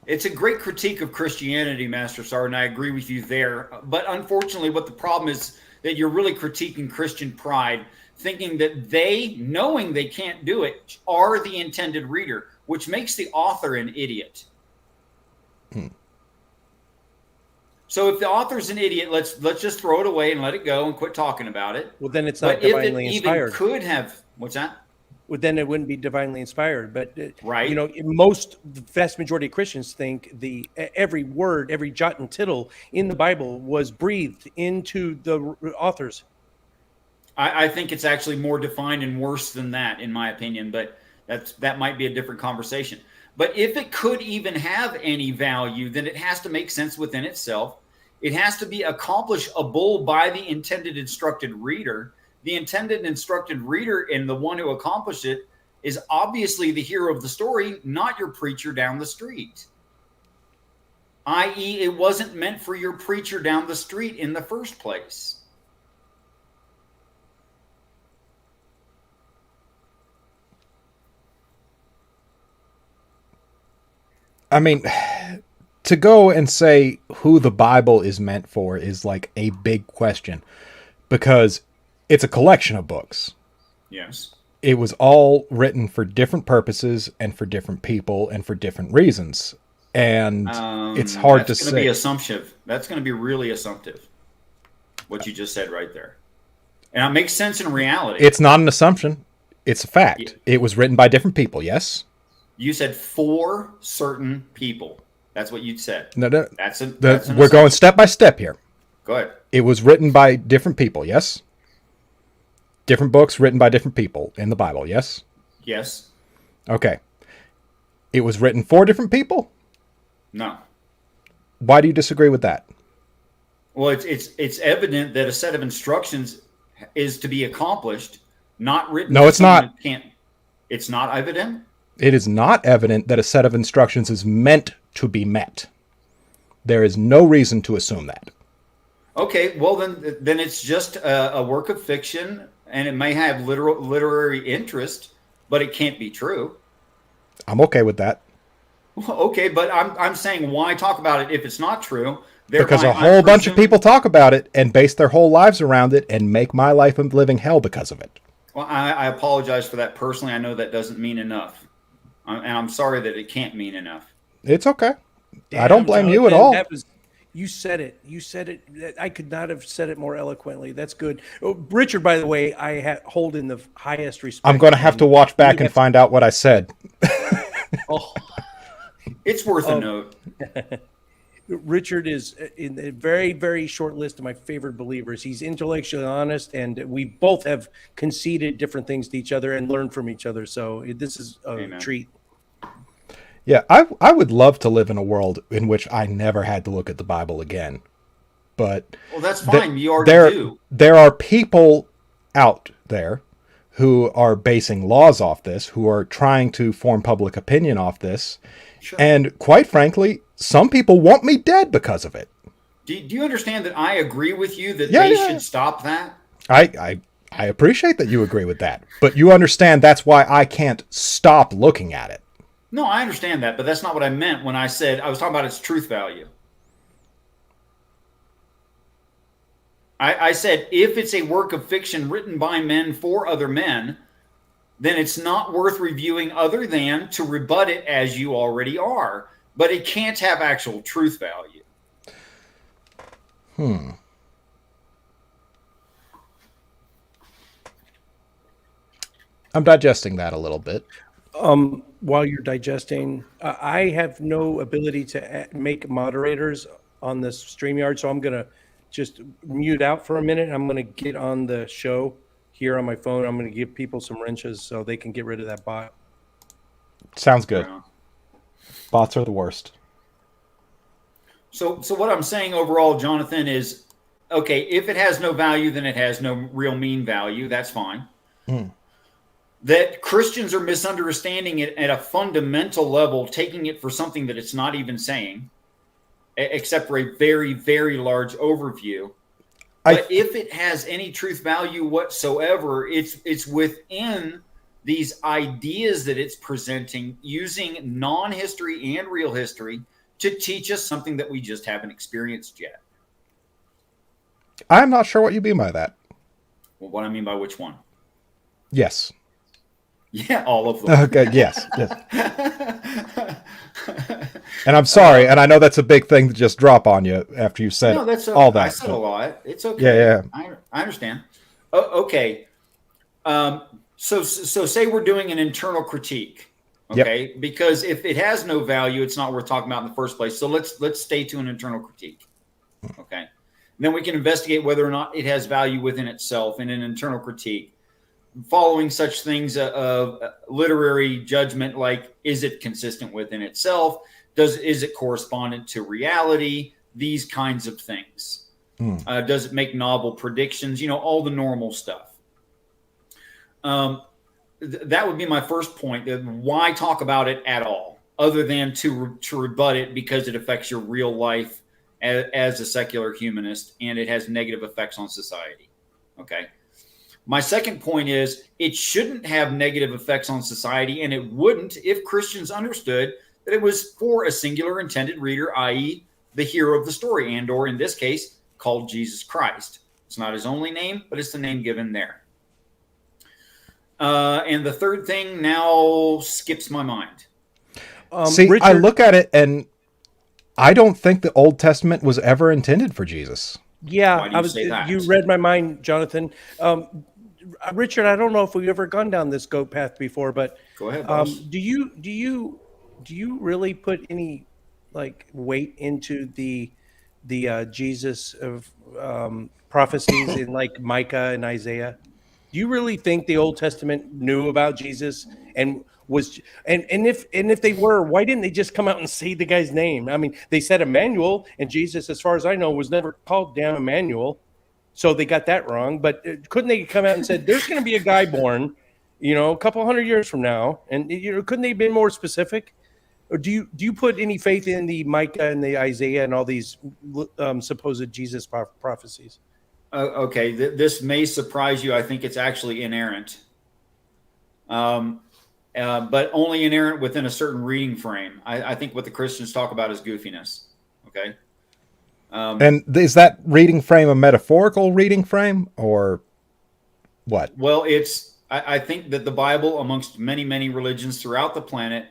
It's a great critique of Christianity, Master Sard, and I agree with you there. But unfortunately, what the problem is that you're really critiquing Christian pride, thinking that they, knowing they can't do it, are the intended reader, which makes the author an idiot. So if the author's an idiot, let's just throw it away and let it go and quit talking about it. Well, then it's not divinely inspired. Even could have, what's that? Well, then it wouldn't be divinely inspired. But right, the vast majority of Christians think every word, every jot and tittle in the Bible was breathed into the authors. I think it's actually more defined and worse than that, in my opinion. But that might be a different conversation. But if it could even have any value, then it has to make sense within itself. It has to be accomplishable by the intended instructed reader. The intended instructed reader and the one who accomplished it is obviously the hero of the story, not your preacher down the street. I.e., it wasn't meant for your preacher down the street in the first place. I mean, to go and say who the Bible is meant for is like a big question, because it's a collection of books. Yes. It was all written for different purposes and for different people and for different reasons. And it's hard to say. That's going to be assumptive. That's going to be really assumptive, what you just said right there. And it makes sense in reality. It's not an assumption. It's a fact. Yeah. It was written by different people, yes? You said for certain people. That's what you said. No. That's we're going step by step here. Go ahead. It was written by different people, yes? Different books written by different people in the Bible, yes? Yes. Okay. It was written for different people? No. Why do you disagree with that? Well, it's evident that a set of instructions is to be accomplished, not written. No, it's not. It's not evident? It is not evident that a set of instructions is meant to be met. There is no reason to assume that. Okay, well then it's just a work of fiction, and it may have literary interest, but it can't be true. I'm okay with that. Well, okay, but I'm saying, why talk about it if it's not true? Because a whole bunch of people talk about it and base their whole lives around it and make my life a living hell because of it. Well, I apologize for that personally. I know that doesn't mean enough. And I'm sorry that it can't mean enough. It's okay. Damn, I don't blame you at all. You said it. You said it. I could not have said it more eloquently. That's good. Oh, Richard, by the way, I hold in the highest respect. I'm going to have to watch back and find out what I said. Oh. It's worth a note. Richard is in a very, very short list of my favorite believers. He's intellectually honest, and we both have conceded different things to each other and learned from each other. So this is a treat. Yeah, I would love to live in a world in which I never had to look at the Bible again. But well, that's fine. You already do. There are people out there who are basing laws off this, who are trying to form public opinion off this. Sure. And quite frankly, some people want me dead because of it. Do you understand that I agree with you that they should stop that? I appreciate that you agree with that. But you understand that's why I can't stop looking at it. No, I understand that, but that's not what I meant when I said I was talking about its truth value. I said if it's a work of fiction written by men for other men, then it's not worth reviewing other than to rebut it as you already are. But it can't have actual truth value. I'm digesting that a little bit. While you're digesting, I have no ability to make moderators on this StreamYard, so I'm going to just mute out for a minute. I'm going to get on the show here on my phone. I'm going to give people some wrenches so they can get rid of that bot. Sounds good. Bots are the worst. So what I'm saying overall, Johnathan, is, okay, if it has no value, then it has no real mean value. That's fine. That Christians are misunderstanding it at a fundamental level, taking it for something that it's not even saying, except for a very, very large overview. But if it has any truth value whatsoever, it's within these ideas that it's presenting, using non-history and real history to teach us something that we just haven't experienced yet. I'm not sure what you mean by that. Well, what I mean by which one? Yes. Yeah, all of them. Okay, yes. And I'm sorry, and I know that's a big thing to just drop on you after you said all that. I said a lot. It's okay. Yeah. I understand. Okay. So say we're doing an internal critique. Okay, because if it has no value, it's not worth talking about in the first place. So let's stay to an internal critique. Okay, and then we can investigate whether or not it has value within itself in an internal critique, following such things of literary judgment, like is it consistent within itself? Is it correspondent to reality? These kinds of things. Does it make novel predictions? All the normal stuff. That would be my first point. Why talk about it at all, other than to rebut it because it affects your real life as a secular humanist, and it has negative effects on society. Okay. My second point is it shouldn't have negative effects on society, and it wouldn't if Christians understood that it was for a singular intended reader, i.e. the hero of the story, and or in this case, called Jesus Christ. It's not his only name, but it's the name given there. And the third thing now skips my mind. See, Richard, I look at it and I don't think the Old Testament was ever intended for Jesus. Yeah, Why do you say that? You read my mind, Johnathan. Richard, I don't know if we've ever gone down this goat path before, but go ahead, boss. Do you really put any weight into the Jesus of prophecies in Micah and Isaiah? Do you really think the Old Testament knew about Jesus and if they were, why didn't they just come out and say the guy's name? I mean, they said Emmanuel, and Jesus, as far as I know, was never called damn Emmanuel, so they got that wrong. But couldn't they come out and said there's going to be a guy born, a couple hundred years from now, and couldn't they have been more specific? Or do you put any faith in the Micah and the Isaiah and all these supposed Jesus prophecies? Okay, this may surprise you. I think it's actually inerrant, but only inerrant within a certain reading frame. I think what the Christians talk about is goofiness. Okay, and is that reading frame a metaphorical reading frame or what? Well, I think that the Bible, amongst many, many religions throughout the planet,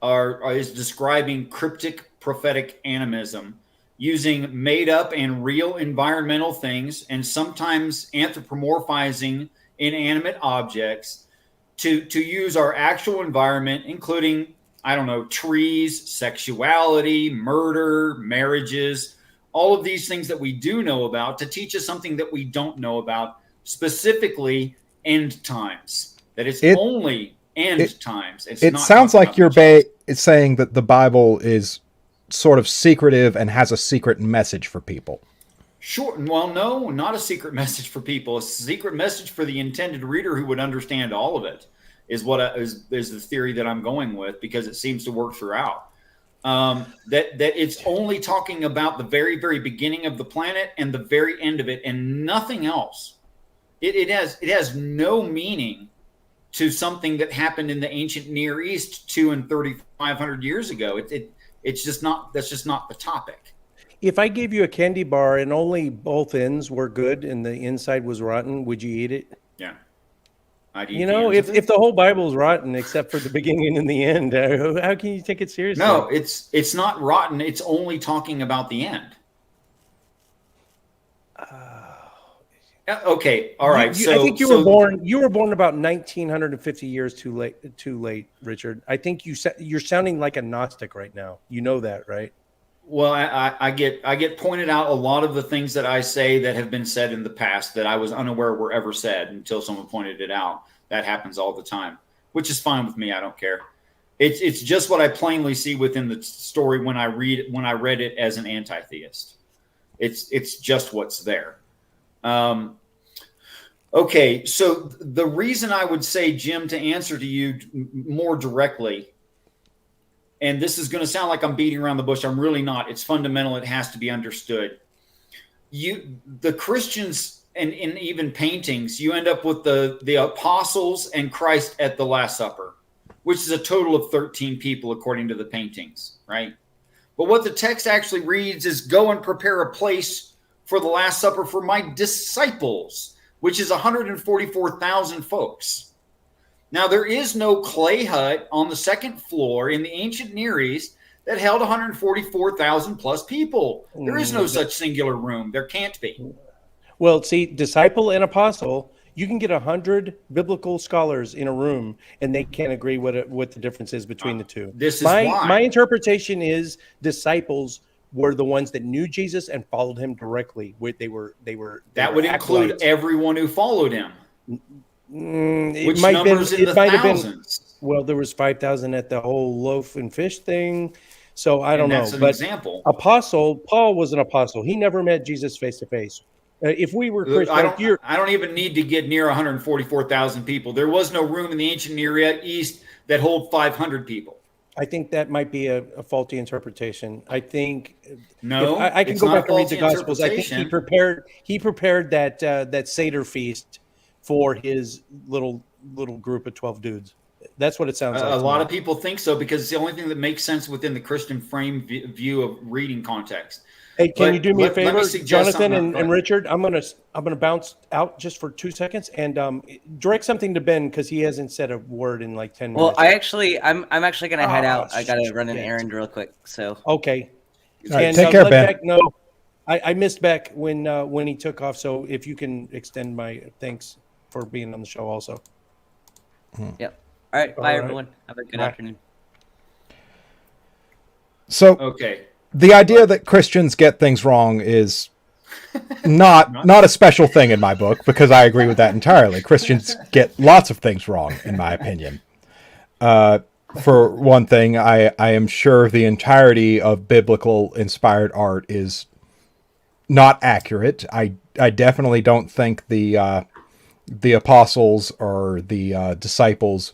is describing cryptic prophetic animism, using made up and real environmental things and sometimes anthropomorphizing inanimate objects to use our actual environment, including, trees, sexuality, murder, marriages, all of these things that we do know about, to teach us something that we don't know about, specifically end times. That it's only end times. It sounds like you're saying that the Bible is sort of secretive and has a secret message for people. Sure. Well, no, not a secret message for people. A secret message for the intended reader who would understand all of it is the theory that I'm going with, because it seems to work throughout. That it's only talking about the very, very beginning of the planet and the very end of it, and nothing else. It has no meaning to something that happened in the ancient Near East 200 and 3,500 years ago. It's just not. That's just not the topic. If I gave you a candy bar and only both ends were good and the inside was rotten, would you eat it? Yeah. If the whole Bible is rotten except for the beginning and the end, how can you take it seriously? No, it's not rotten. It's only talking about the end. Okay, all right. I think you were born. You were born about 1950 years too late, Richard. I think you're sounding like a Gnostic right now. You know that, right? Well, I get pointed out a lot of the things that I say that have been said in the past that I was unaware were ever said until someone pointed it out. That happens all the time, which is fine with me. I don't care. It's just what I plainly see within the story when I read it as an anti-theist. It's just what's there. Okay, so the reason I would say, Jim, to answer to you more directly, and this is going to sound like I'm beating around the bush. I'm really not. It's fundamental. It has to be understood. The Christians, and in even paintings, you end up with the apostles and Christ at the Last Supper, which is a total of 13 people according to the paintings, right? But what the text actually reads is, go and prepare a place for the Last Supper for my disciples, which is 144,000 folks. Now, there is no clay hut on the second floor in the ancient Near East that held 144,000 plus people. There is no such singular room. There can't be. Well, see, disciple and apostle, you can get 100 biblical scholars in a room, and they can't agree what the difference is between the two. This is why. My interpretation is disciples were the ones that knew Jesus and followed him directly. They were that would include acolytes. Everyone who followed him. It might have been. Well, there was 5,000 at the whole loaf and fish thing, so I don't know. That's an but example. Paul was an apostle. He never met Jesus face to face. If we were Christian, I don't even need to get near 144,000 people. There was no room in the ancient Near East that hold 500 people. I think that might be a faulty interpretation. I think I can go back and read the Gospels. I think he prepared that Seder feast for his little group of 12 dudes. That's what it sounds like. A lot of people think so because it's the only thing that makes sense within the Christian frame view of reading context. Hey, can you do me a favor, Johnathan and Richard? I'm gonna bounce out just for 2 seconds and direct something to Ben because he hasn't said a word in like 10 minutes. Well, I'm actually gonna head out. I gotta run an errand real quick. So okay. All right, take care, Ben. Beck know. I missed Beck when he took off. So if you can extend my thanks for being on the show also. Yep. All right. Bye, everyone. Have a good afternoon. So okay. The idea that Christians get things wrong is not a special thing in my book because I agree with that entirely. Christians get lots of things wrong, in my opinion. For one thing, I am sure the entirety of biblical inspired art is not accurate. I definitely don't think the apostles or the disciples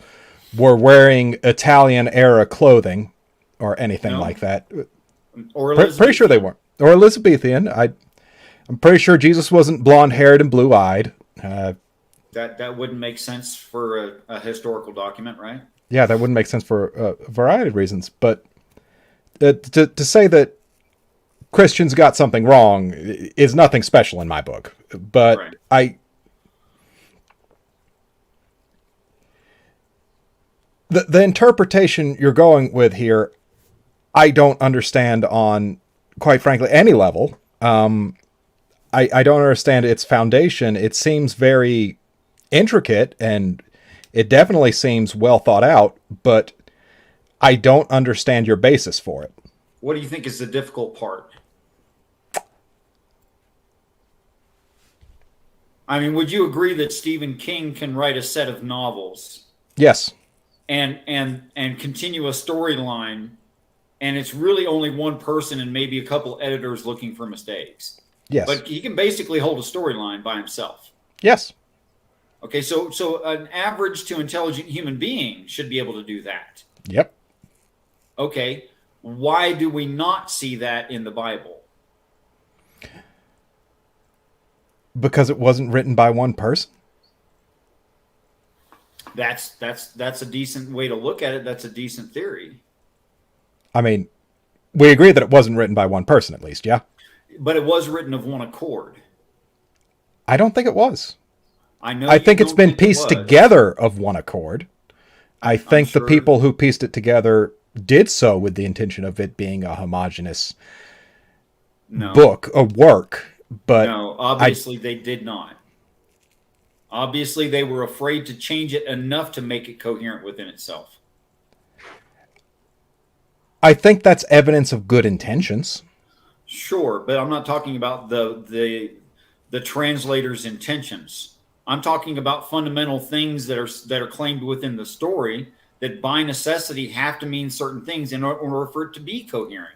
were wearing Italian era clothing or anything like that. Or pretty sure they weren't. Or Elizabethan. I'm pretty sure Jesus wasn't blonde-haired and blue-eyed. That wouldn't make sense for a historical document, right? Yeah, that wouldn't make sense for a variety of reasons. But to say that Christians got something wrong is nothing special in my book. But right. The interpretation you're going with here, I don't understand on, quite frankly, any level. I don't understand its foundation. It seems very intricate, and it definitely seems well thought out, but I don't understand your basis for it. What do you think is the difficult part? I mean, would you agree that Stephen King can write a set of novels? Yes. And continue a storyline, and it's really only one person and maybe a couple editors looking for mistakes. Yes. But he can basically hold a storyline by himself. Yes. Okay, so an average to intelligent human being should be able to do that. Yep. Okay, why do we not see that in the Bible? Because it wasn't written by one person. That's a decent way to look at it. That's a decent theory. I mean, we agree that it wasn't written by one person, at least, yeah? But it was written of one accord. I don't think it was. I think it's been pieced together of one accord. I think the people who pieced it together did so with the intention of it being a homogeneous book, a work. But no, obviously they did not. Obviously, they were afraid to change it enough to make it coherent within itself. I think that's evidence of good intentions. Sure, but I'm not talking about the translator's intentions. I'm talking about fundamental things that are claimed within the story that by necessity have to mean certain things in order for it to be coherent.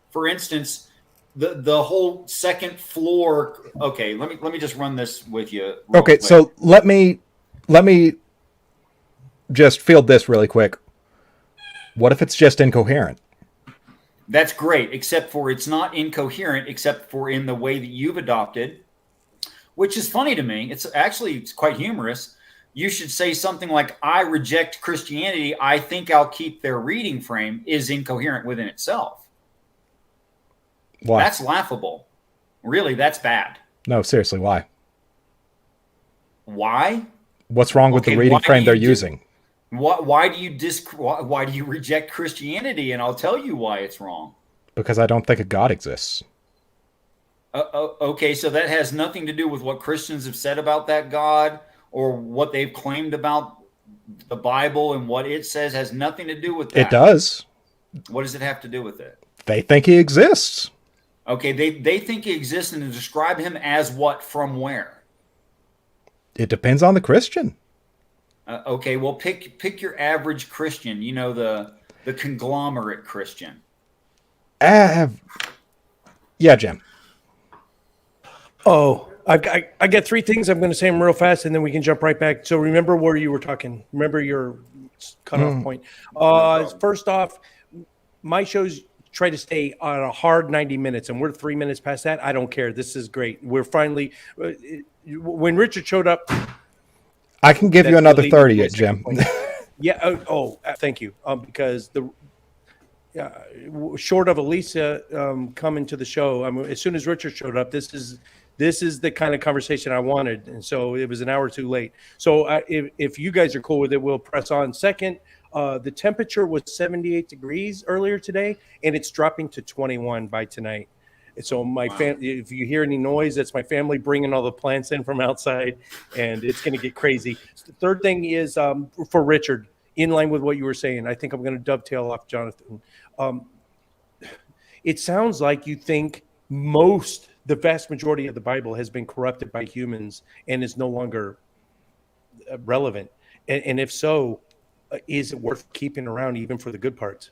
For instance, the whole second floor. Okay, let me just run this with you. Okay, quick. So let me just field this really quick. What if it's just incoherent? That's great, except for it's not incoherent, except for in the way that you've adopted, which is funny to me. It's quite humorous. You should say something like, I reject Christianity. I think I'll keep their reading frame is incoherent within itself. Why? That's laughable. Really, that's bad. No, seriously, why? Why? What's wrong with the reading frame they're using? Why do you reject Christianity? And I'll tell you why it's wrong. Because I don't think a God exists. Okay, so that has nothing to do with what Christians have said about that God or what they've claimed about the Bible and what it says has nothing to do with that. It does. What does it have to do with it? They think he exists. Okay, they think he exists and describe him as what from where? It depends on the Christian. Okay, well, pick your average Christian. You know, the conglomerate Christian. Yeah, Jim. Oh, I got three things. I'm going to say them real fast, and then we can jump right back. So remember where you were talking. Remember your cutoff point. First off, my shows try to stay on a hard 90 minutes, and we're 3 minutes past that. I don't care. This is great. We're finally when Richard showed up. I can give you another 30, Jim. Yeah. Thank you. Because short of Alyssa coming to the show, as soon as Richard showed up, this is the kind of conversation I wanted, and so it was an hour too late. So if you guys are cool with it, we'll press on. Second, the temperature was 78 degrees earlier today, and it's dropping to 21 by tonight. And so my family, if you hear any noise, that's my family bringing all the plants in from outside, and it's going to get crazy. So the third thing is for Richard, in line with what you were saying, I think I'm going to dovetail off Johnathan. It sounds like you think the vast majority of the Bible has been corrupted by humans and is no longer relevant. And if so, is it worth keeping around even for the good parts?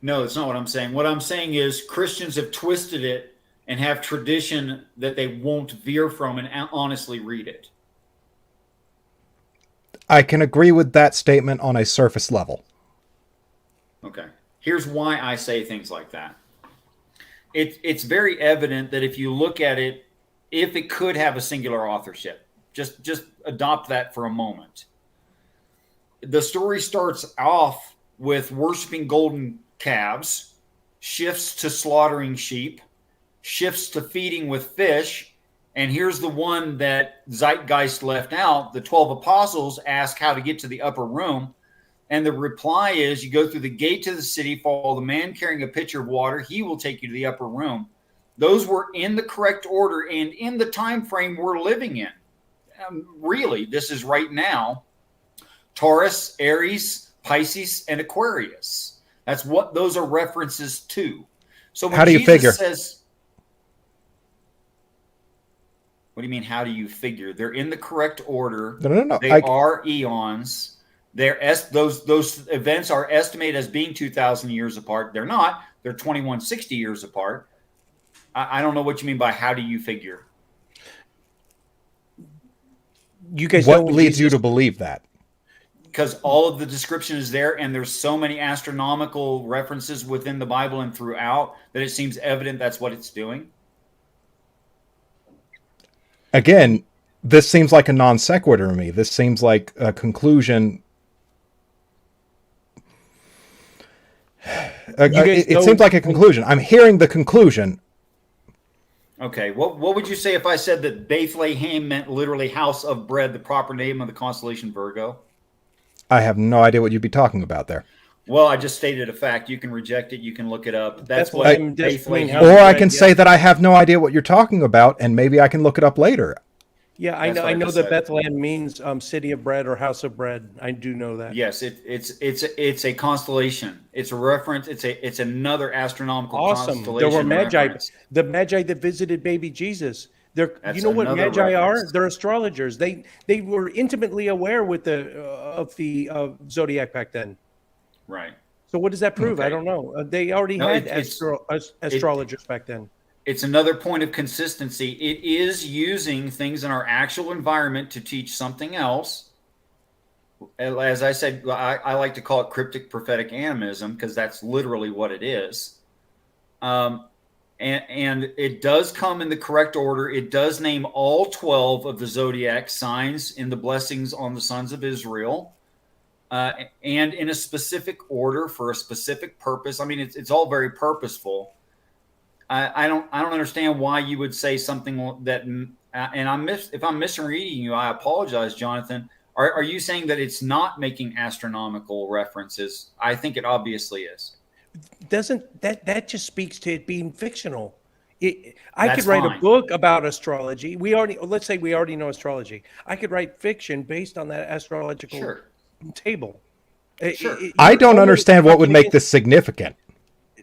No, that's not what I'm saying. What I'm saying is Christians have twisted it and have tradition that they won't veer from and honestly read it. I can agree with that statement on a surface level. Okay. Here's why I say things like that. It's very evident that if you look at it, if it could have a singular authorship, just adopt that for a moment. The story starts off with worshiping golden calves, shifts to slaughtering sheep, shifts to feeding with fish, and here's the one that Zeitgeist left out. The 12 apostles ask how to get to the upper room, and the reply is you go through the gate to the city, follow the man carrying a pitcher of water, he will take you to the upper room. Those were in the correct order and in the time frame we're living in. Really, this is right now. Taurus, Aries, Pisces, and Aquarius. That's what those are references to. So when how do you figure? Says, what do you mean, how do you figure? They're in the correct order. No. They are eons. Those events are estimated as being 2,000 years apart. They're not. They're 2160 years apart. I don't know what you mean by how do you figure. You guys, what leads you to believe that? Because all of the description is there, and there's so many astronomical references within the Bible and throughout that it seems evident that's what it's doing. Again, this seems like a non sequitur to me. This seems like a conclusion. It seems like a conclusion. I'm hearing the conclusion. Okay, what would you say if I said that Bethlehem meant literally house of bread, the proper name of the constellation Virgo? I have no idea what you'd be talking about there. Well, I just stated a fact. You can reject it. You can look it up. That's what Bethlehem. Or I can say that I have no idea what you're talking about, and maybe I can look it up later. Yeah, I know that Bethlehem means city of bread or house of bread. I do know that. Yes, it's a constellation. It's a reference. It's another astronomical constellation. There were Magi. Reference. The Magi that visited baby Jesus. You know what Magi are? They're astrologers. They were intimately aware with of the zodiac back then. Right. So what does that prove? Okay. I don't know. They already had astrologers back then. It's another point of consistency. It is using things in our actual environment to teach something else. As I said, I like to call it cryptic prophetic animism because that's literally what it is. And it does come in the correct order. It does name all 12 of the zodiac signs in the blessings on the sons of Israel, and in a specific order for a specific purpose. I mean, it's all very purposeful. I don't understand why you would say something that, and if I'm misreading you, I apologize, Jonathan. Are you saying that it's not making astronomical references? I think it obviously is. Doesn't that just speaks to it being fictional? I could write a book about astrology. Let's say we already know astrology. I could write fiction based on that astrological table. Sure. I don't understand what would make this significant.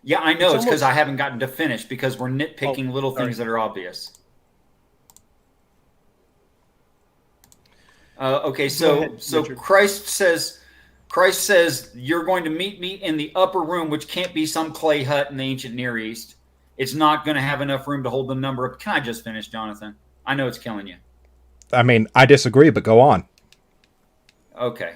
Yeah, I know. It's because I haven't gotten to finish because we're nitpicking little things that are obvious. Okay, so Christ says you're going to meet me in the upper room, which can't be some clay hut in the ancient Near East. It's not going to have enough room to hold the number of. Can I just finish, Jonathan? I know it's killing you. I mean, I disagree, but go on. Okay.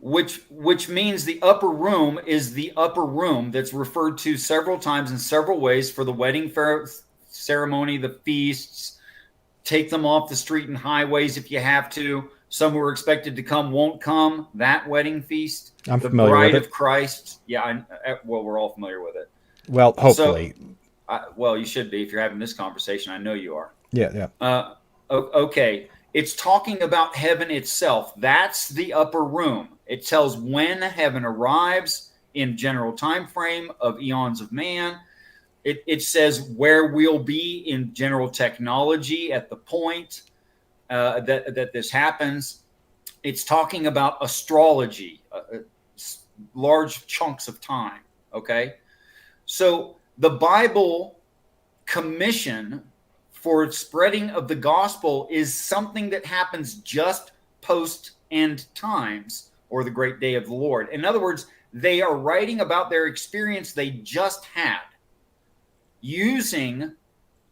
Which means the upper room is the upper room that's referred to several times in several ways for the wedding ceremony, the feasts. Take them off the street and highways if you have to. Some who are expected to come won't come. That wedding feast. I'm familiar with it. The bride of Christ. Yeah, well, we're all familiar with it. Well, hopefully. Well, you should be if you're having this conversation. I know you are. Yeah. Okay. It's talking about heaven itself. That's the upper room. It tells when heaven arrives in general time frame of eons of man. It says where we'll be in general technology at the point that this happens. It's talking about astrology, large chunks of time. Okay, so the Bible commission for spreading of the gospel is something that happens just post end times or the great day of the Lord. In other words, they are writing about their experience they just had using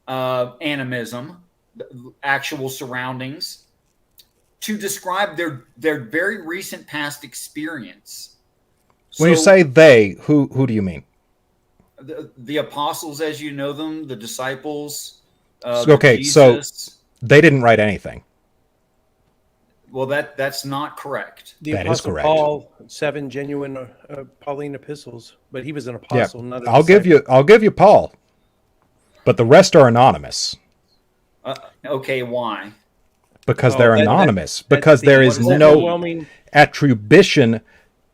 animism, actual surroundings, to describe their very recent past experience. When you say they, who do you mean? The apostles, as you know them, the disciples. Okay, Jesus. so they didn't write anything. Well, that's not correct. That is correct. Paul, 7 genuine Pauline epistles, but he was an apostle. Not a I'll give you Paul, but the rest are anonymous. Okay, why? Because they're anonymous. Because there is no attribution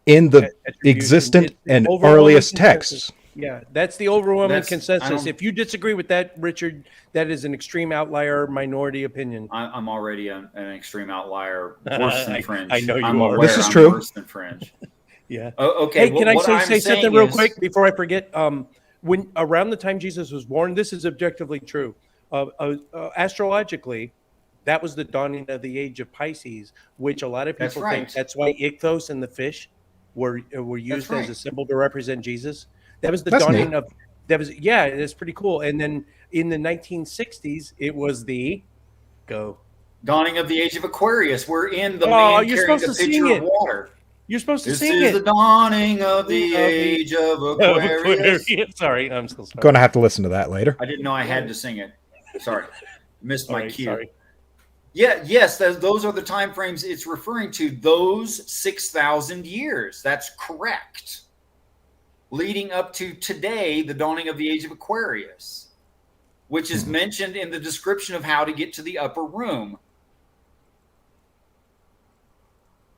in the existent and earliest texts. Yeah, that's the overwhelming consensus. If you disagree with that, Richard, that is an extreme outlier, minority opinion. I'm already an extreme outlier, worse than fringe. I know you are. This is true. Worse than fringe. Yeah. Okay. Hey, can I say something real quick before I forget? When around the time Jesus was born, this is objectively true. Astrologically, that was the dawning of the age of Pisces, which a lot of people think that's why ichthos and the fish were used as a symbol to represent Jesus. That was the dawning of that was it's pretty cool. And then in the 1960s, it was the dawning of the age of Aquarius. We're in the man carrying a pitcher of water. You're supposed to sing it. This is the dawning of the age of Aquarius. Sorry, I'm still sorry. Going to have to listen to that later. I didn't know I had to sing it. Sorry, missed my cue. Sorry. Yeah, yes, those are the time frames it's referring to. Those 6,000 years. That's correct. Leading up to today, the dawning of the age of Aquarius, which is mentioned in the description of how to get to the upper room.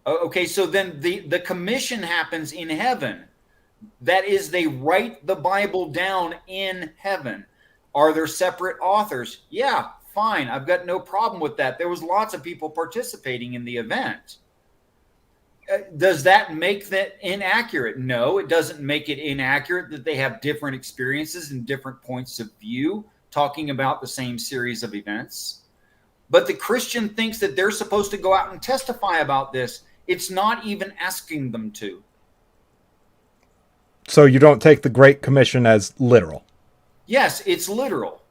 Okay, so then the commission happens in heaven. That is, they write the Bible down in heaven. Are there separate authors? Yeah, fine. I've got no problem with that. There was lots of people participating in the event. Does that make that inaccurate? No, it doesn't make it inaccurate that they have different experiences and different points of view talking about the same series of events. But the Christian thinks that they're supposed to go out and testify about this. It's not even asking them to. So you don't take the Great Commission as literal? Yes, it's literal.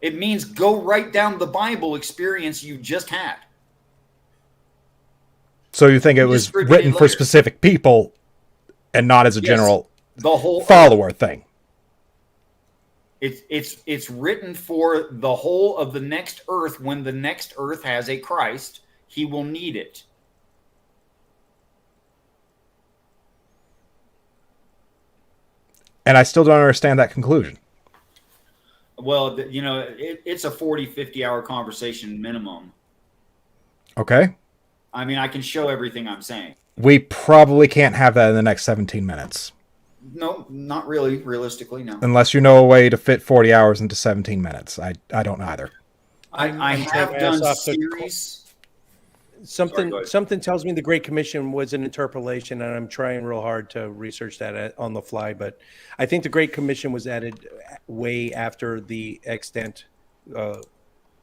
It means go write down the Bible experience you just had. So you think it was written for specific people and not as a general follower thing? It's written for the whole of the next earth. When the next earth has a Christ, he will need it. And I still don't understand that conclusion. Well, it's a 40, 50-hour conversation minimum. Okay. I mean, I can show everything I'm saying. We probably can't have that in the next 17 minutes. No, not really. Realistically, no. Unless you know a way to fit 40 hours into 17 minutes. I don't either. I have done series. Something tells me the Great Commission was an interpolation, and I'm trying real hard to research that on the fly. But I think the Great Commission was added way after the extant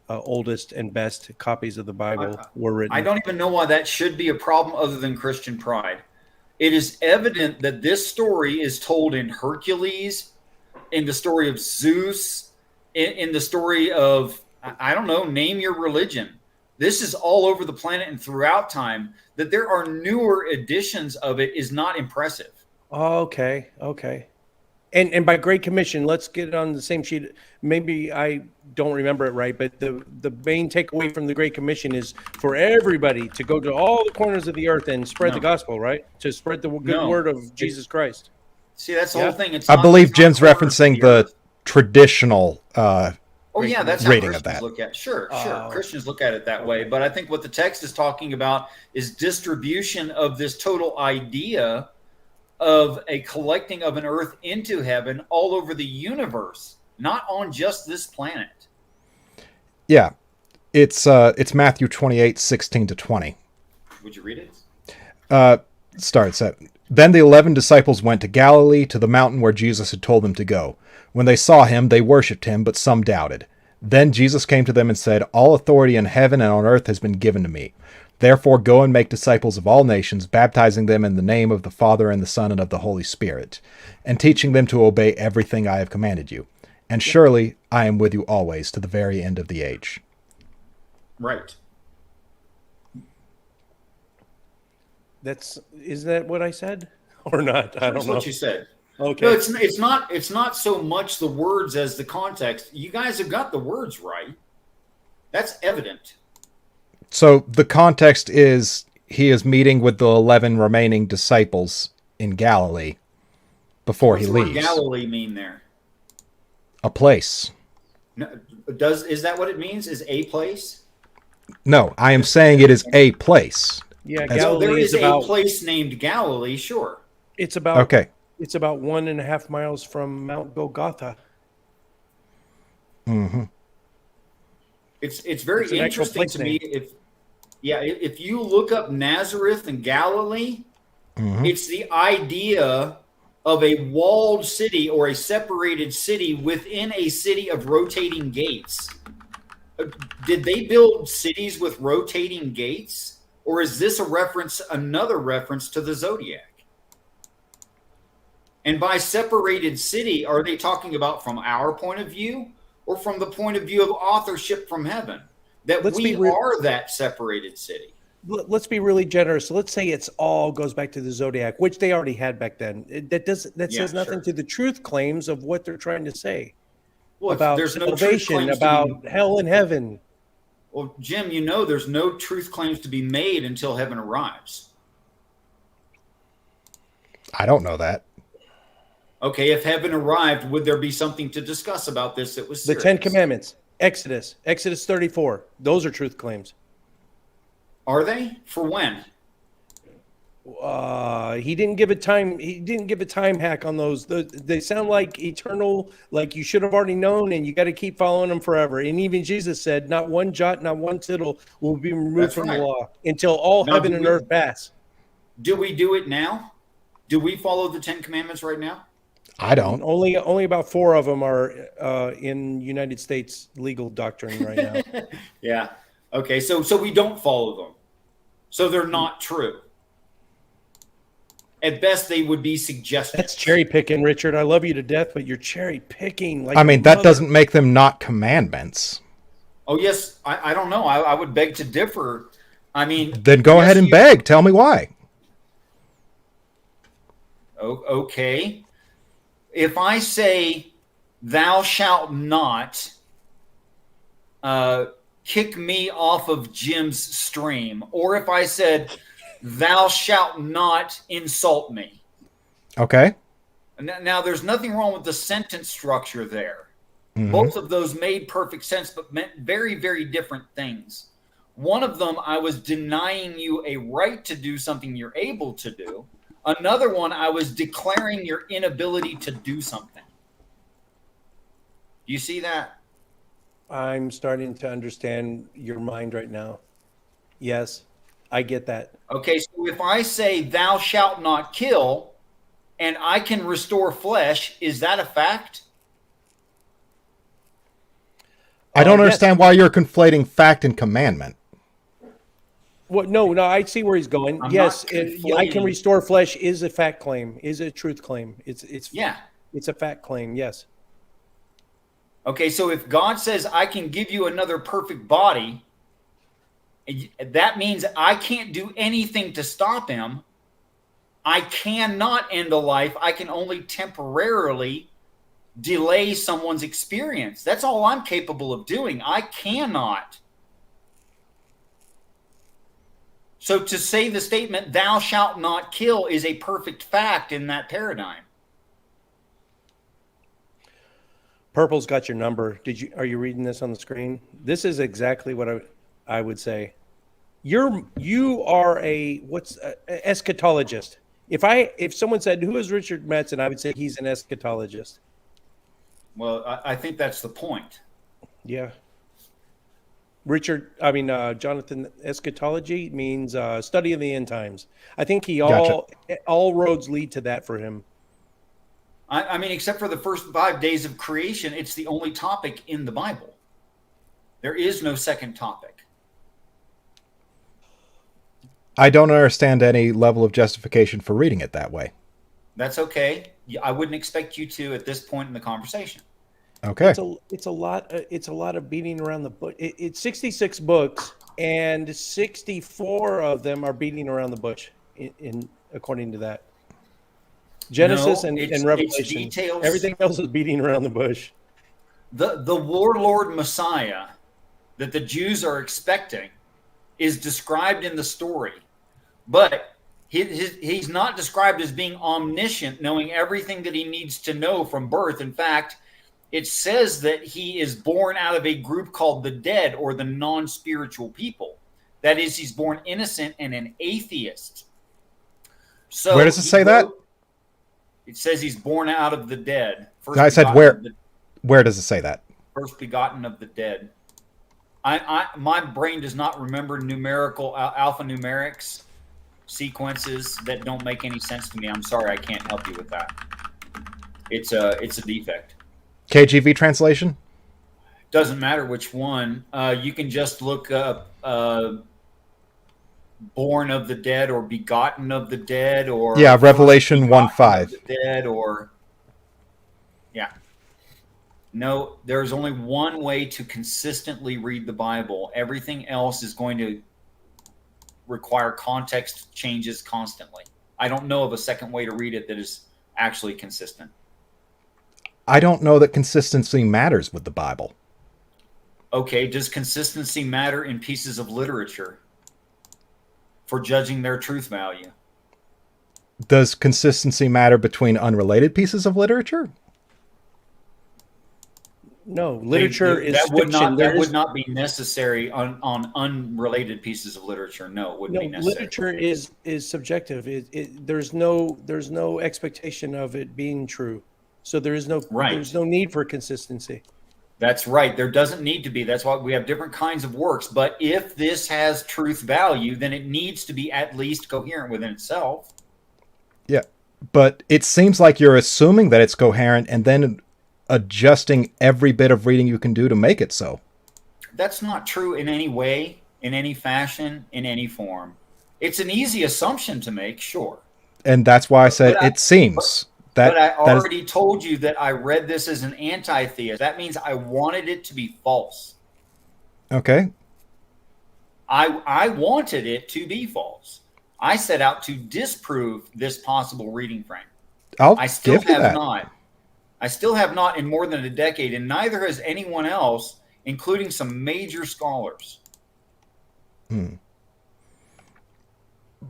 oldest and best copies of the Bible were written. I don't even know why that should be a problem other than Christian pride. It is evident that this story is told in Hercules, in the story of Zeus, in the story of, I don't know, name your religion. This is all over the planet and throughout time. That there are newer editions of it is not impressive. Oh, okay. And by Great Commission, let's get it on the same sheet. Maybe I don't remember it right, but the main takeaway from the Great Commission is for everybody to go to all the corners of the earth and spread the gospel, right? To spread the good word of Jesus Christ. See, that's the whole thing. I believe Jen's referencing the traditional that's rating how of that. Look at sure. Christians look at it that way, but I think what the text is talking about is distribution of this total idea of a collecting of an earth into heaven all over the universe, not on just this planet. Yeah, it's Matthew 28:16-20. Would you read it? Starts at, Then the 11 disciples went to Galilee, to the mountain where Jesus had told them to go. When they saw him, they worshipped him, but some doubted. Then Jesus came to them and said, All authority in heaven and on earth has been given to me. Therefore, go and make disciples of all nations, baptizing them in the name of the Father and the Son and of the Holy Spirit, and teaching them to obey everything I have commanded you. And surely I am with you always to the very end of the age. Right. Is that what I said or not? I don't know. That's what you said. Okay. No, it's not so much the words as the context. You guys have got the words right. That's evident. So the context is he is meeting with the 11 remaining disciples in Galilee before he leaves. What does Galilee mean there? A place. No, is that what it means? Is a place? No, I am saying it is a place. Yeah, So there is about, a place named Galilee, sure. It's about Okay. It's about 1.5 miles from Mount Golgotha. Mm-hmm. It's very interesting to me. If you look up Nazareth and Galilee, it's the idea of a walled city or a separated city within a city of rotating gates. Did they build cities with rotating gates, or is this another reference to the zodiac? And by separated city, are they talking about from our point of view or from the point of view of authorship from heaven? That we are that separated city. Let's be really generous. Let's say it's all goes back to the zodiac, which they already had back then. That says nothing to the truth claims of what they're trying to say about salvation, about hell and heaven. Well, Jim, there's no truth claims to be made until heaven arrives. I don't know that. Okay, if heaven arrived, would there be something to discuss about this that was serious? The 10 Commandments, Exodus 34. Those are truth claims. Are they? For when? He didn't give a time. He didn't give a time hack on those. They sound like eternal, like you should have already known, and you got to keep following them forever. And even Jesus said, "Not one jot, not one tittle will be removed from the law until all heaven and earth pass." Do we do it now? Do we follow the 10 Commandments right now? I don't. Only about 4 of them are in United States legal doctrine right now. Yeah. Okay. So we don't follow them. So they're not true. At best, they would be suggestions. That's cherry picking, Richard. I love you to death, but you're cherry picking. Like that doesn't make them not commandments. Oh, yes. I don't know. I would beg to differ. Then go ahead and beg. Tell me why. Okay. If I say, "Thou shalt not kick me off of Jim's stream," or if I said, "Thou shalt not insult me." Okay. Now, there's nothing wrong with the sentence structure there. Mm-hmm. Both of those made perfect sense, but meant very, very different things. One of them, I was denying you a right to do something you're able to do. Another one, I was declaring your inability to do something. You see that? I'm starting to understand your mind right now. Yes, I get that. Okay, so if I say, "Thou shalt not kill," and I can restore flesh, is that a fact? I don't understand why you're conflating fact and commandment. Well, no, I see where he's going. Yes, I can restore flesh is a fact claim, is a truth claim. It's a fact claim. Yes. Okay, so if God says, "I can give you another perfect body," that means I can't do anything to stop him. I cannot end a life. I can only temporarily delay someone's experience. That's all I'm capable of doing. I cannot. So to say the statement, "Thou shalt not kill," is a perfect fact in that paradigm. Purple's got your number. Are you reading this on the screen? This is exactly what I would say. You are a eschatologist. If someone said, "Who is Richard Metzen?" I would say he's an eschatologist. Well, I think that's the point. Yeah. Johnathan, eschatology means study of the end times. I think all roads lead to that for him. Except for the first 5 days of creation, it's the only topic in the Bible. There is no second topic. I don't understand any level of justification for reading it that way. That's okay. I wouldn't expect you to at this point in the conversation. Okay. It's a lot. It's a lot of beating around the bush. It's 66 books, and 64 of them are beating around the bush. In according to that, Genesis and Revelation, it's details. Everything else is beating around the bush. The warlord Messiah that the Jews are expecting is described in the story, but he's not described as being omniscient, knowing everything that he needs to know from birth. In fact, it says that he is born out of a group called the dead, or the non-spiritual people. That is, he's born innocent and an atheist. So where does it say that? It says he's born out of the dead. I said where? Where does it say that? First begotten of the dead. My brain does not remember numerical alphanumerics sequences that don't make any sense to me. I'm sorry, I can't help you with that. It's a defect. KJV translation? Doesn't matter which one. You can just look up born of the dead or begotten of the dead, or Revelation 1:5. Dead, or no, there's only one way to consistently read the Bible. Everything else is going to require context changes constantly. I don't know of a second way to read it that is actually consistent. I don't know that consistency matters with the Bible. Okay, does consistency matter in pieces of literature for judging their truth value? Does consistency matter between unrelated pieces of literature? No, literature is that would fiction. That would not be necessary on unrelated pieces of literature. No, it wouldn't be necessary. Literature is subjective. There's no expectation of it being true, so there's no need for consistency. That's right. There doesn't need to be. That's why we have different kinds of works. But if this has truth value, then it needs to be at least coherent within itself. Yeah, but it seems like you're assuming that it's coherent and then adjusting every bit of reading you can do to make it so. That's not true in any way, in any fashion, in any form. It's an easy assumption to make, sure. And that's why I said it seems. But I already told you that I read this as an anti-theist. That means I wanted it to be false. Okay. I wanted it to be false. I set out to disprove this possible reading frame. I still have not in more than a decade, and neither has anyone else, including some major scholars.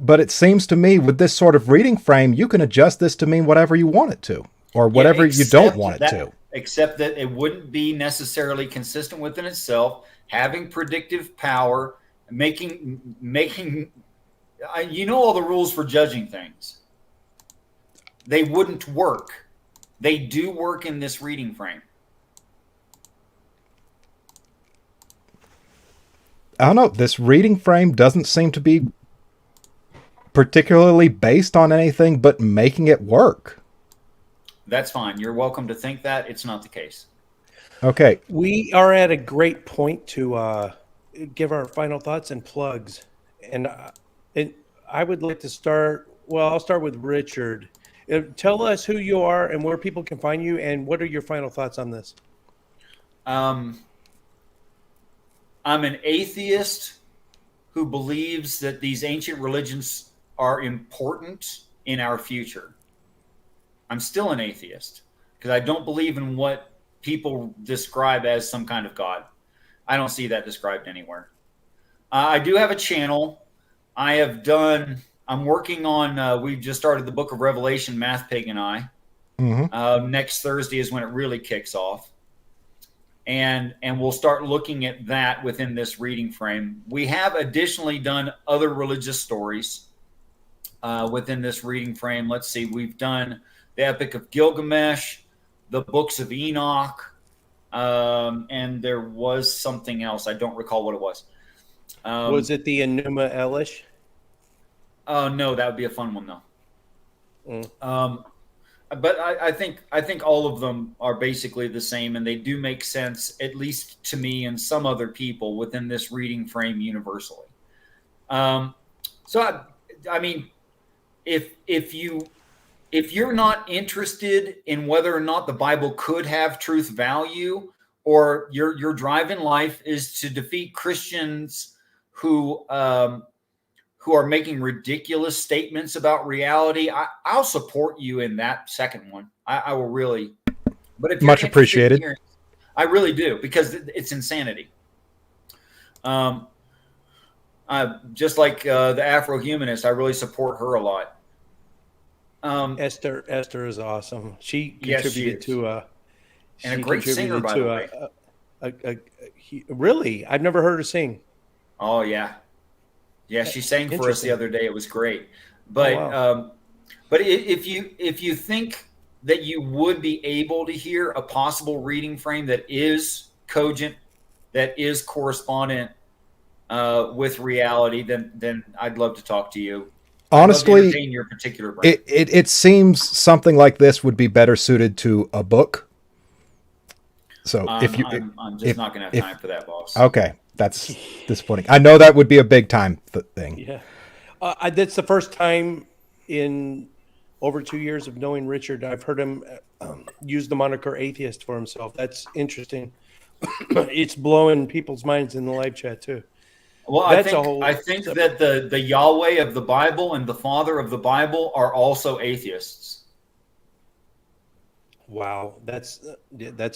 But it seems to me with this sort of reading frame, you can adjust this to mean whatever you want it to, or whatever you don't want it to. Except that it wouldn't be necessarily consistent within itself, having predictive power, making all the rules for judging things. They wouldn't work. They do work in this reading frame. I don't know. This reading frame doesn't seem to be particularly based on anything but making it work. That's fine. You're welcome to think that. It's not the case. Okay. We are at a great point to give our final thoughts and plugs. And I would like to start, I'll start with Richard. Tell us who you are and where people can find you, and what are your final thoughts on this? I'm an atheist who believes that these ancient religions are important in our future. I'm still an atheist because I don't believe in what people describe as some kind of God. I don't see that described anywhere. I do have a channel. I'm working on, we've just started the Book of Revelation, Math Pig and I. Mm-hmm. Next Thursday is when it really kicks off. And we'll start looking at that within this reading frame. We have additionally done other religious stories within this reading frame. Let's see, we've done the Epic of Gilgamesh, the Books of Enoch, and there was something else. I don't recall what it was. Was it the Enuma Elish? No, that would be a fun one though. But I think all of them are basically the same, and they do make sense, at least to me and some other people, within this reading frame universally. So I mean, if you're not interested in whether or not the Bible could have truth value, or your drive in life is to defeat Christians who are making ridiculous statements about reality, I'll support you in that second one. I will really. But if you're Much appreciated. hearing, I really do, because it's insanity. Just like the Afro-humanist, I really support her a lot. Esther is awesome. She Yes, contributed she is. to And a great singer, by the way. Really, I've never heard her sing. Oh yeah, yeah. She sang for us the other day. It was great. But wow. but if you think that you would be able to hear a possible reading frame that is cogent, that is correspondent with reality, then I'd love to talk to you. Honestly, entertain your particular brand. It seems something like this would be better suited to a book. So I'm just not going to have time for that, boss. Okay, that's disappointing. I know that would be a big time thing. Yeah, that's the first time in over 2 years of knowing Richard I've heard him use the moniker atheist for himself. That's interesting. It's blowing people's minds in the live chat too. Well, I think that the Yahweh of the Bible and the Father of the Bible are also atheists. Wow, that's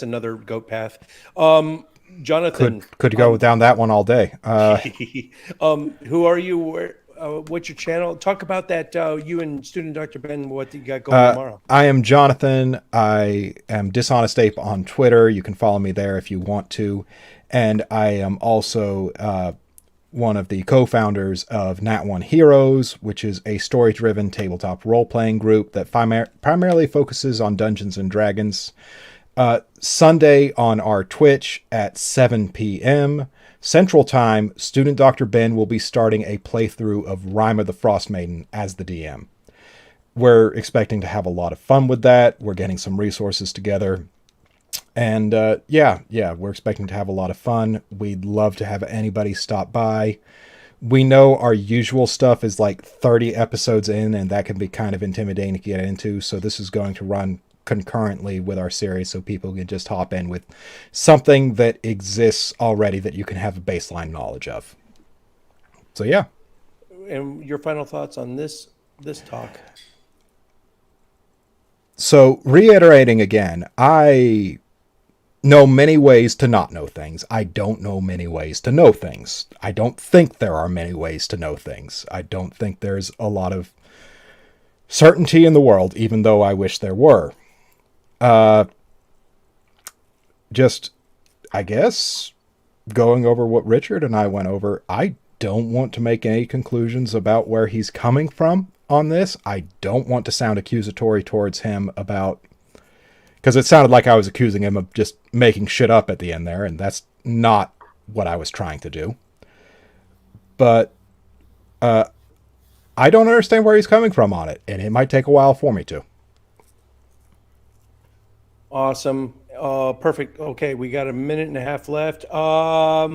another goat path. Johnathan, could go down that one all day. Who are you? What's your channel? Talk about that. You and student Dr. Ben, what you got going tomorrow? I am Johnathan. I am Dishonest Ape on Twitter. You can follow me there if you want to, and I am also one of the co-founders of Nat One Heroes, which is a story-driven tabletop role-playing group that primarily focuses on Dungeons and Dragons. Sunday on our Twitch at 7 p.m. Central Time, student Dr. Ben will be starting a playthrough of Rime of the Frost Maiden as the DM. We're expecting to have a lot of fun with that. We're getting some resources together. And we're expecting to have a lot of fun. We'd love to have anybody stop by. We know our usual stuff is like 30 episodes in, and that can be kind of intimidating to get into. So this is going to run concurrently with our series, so people can just hop in with something that exists already that you can have a baseline knowledge of. So yeah. And your final thoughts on this talk? So reiterating again, I know many ways to not know things. I don't know many ways to know things. I don't think there are many ways to know things. I don't think there's a lot of certainty in the world, even though I wish there were. Just, I guess, going over what Richard and I went over, I don't want to make any conclusions about where he's coming from on this. I don't want to sound accusatory towards him about, because it sounded like I was accusing him of just making shit up at the end there, and that's not what I was trying to do. But I don't understand where he's coming from on it, and it might take a while for me to. Awesome. Perfect. Okay, we got a minute and a half left. A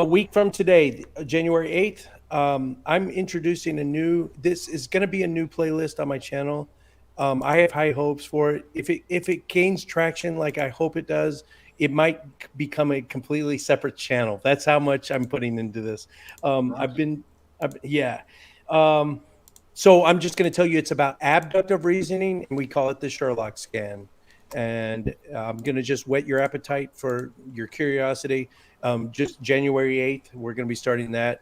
week from today, January 8th, I'm introducing this is going to be a new playlist on my channel. I have high hopes for it. If it gains traction like I hope it does, it might become a completely separate channel. That's how much I'm putting into this. So I'm just going to tell you it's about abductive reasoning, and we call it the Sherlock Scan. And I'm going to just whet your appetite for your curiosity. Just January 8th, we're going to be starting that.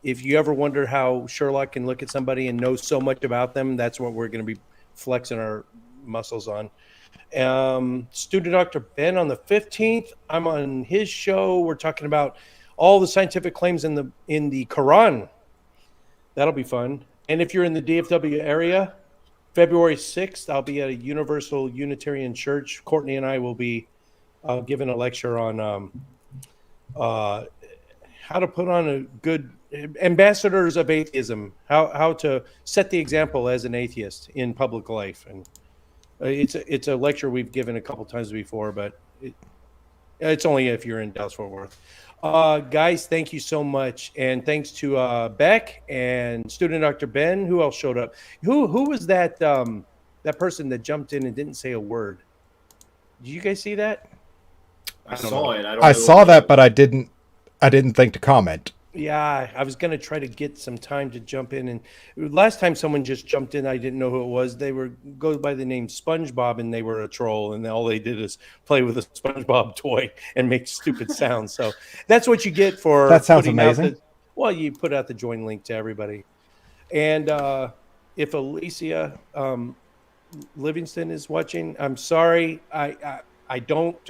If you ever wonder how Sherlock can look at somebody and know so much about them, that's what we're going to be flexing our muscles on. Student Dr. Ben on the 15th, I'm on his show. We're talking about all the scientific claims in the Quran. That'll be fun. And if you're in the DFW area, February 6th, I'll be at a Universal Unitarian Church. Courtney and I will be giving a lecture on how to put on a good ambassadors of atheism, how to set the example as an atheist in public life. And it's a lecture we've given a couple times before, but It's only if you're in Dallas Fort Worth. Guys, thank you so much, and thanks to Beck and student Dr. Ben. Who else showed up? Who was that? That person that jumped in and didn't say a word. Did you guys see that? I saw it. I saw that, but I didn't think to comment. Yeah, I was going to try to get some time to jump in. And last time someone just jumped in, I didn't know who it was. They go by the name SpongeBob, and they were a troll. And all they did is play with a SpongeBob toy and make stupid sounds. So that's what you get for that sounds amazing. Well, you put out the join link to everybody. And if Alicia Livingston is watching, I'm sorry. I don't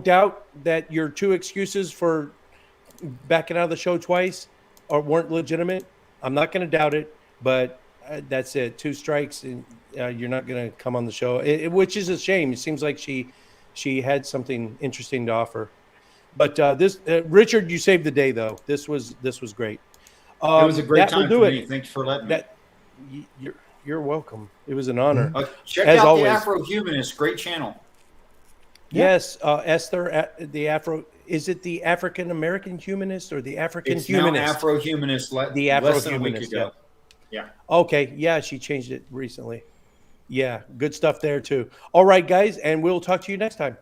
doubt that your 2 excuses for backing out of the show twice or weren't legitimate. I'm not going to doubt it, but that's it. 2 strikes and you're not going to come on the show, which is a shame. It seems like she had something interesting to offer. But this Richard, you saved the day though. This was great. It was a great time for me. Thanks for letting me. You're welcome. It was an honor. Check out always. The Afro Humanist, great channel. Yes, Esther, the Afro. Is it the African American Humanist or the African it's Humanist? Now Afro Humanist. The Afro less than Humanist. A week ago. Yeah. Okay. Yeah, she changed it recently. Yeah, good stuff there too. All right, guys, and we'll talk to you next time.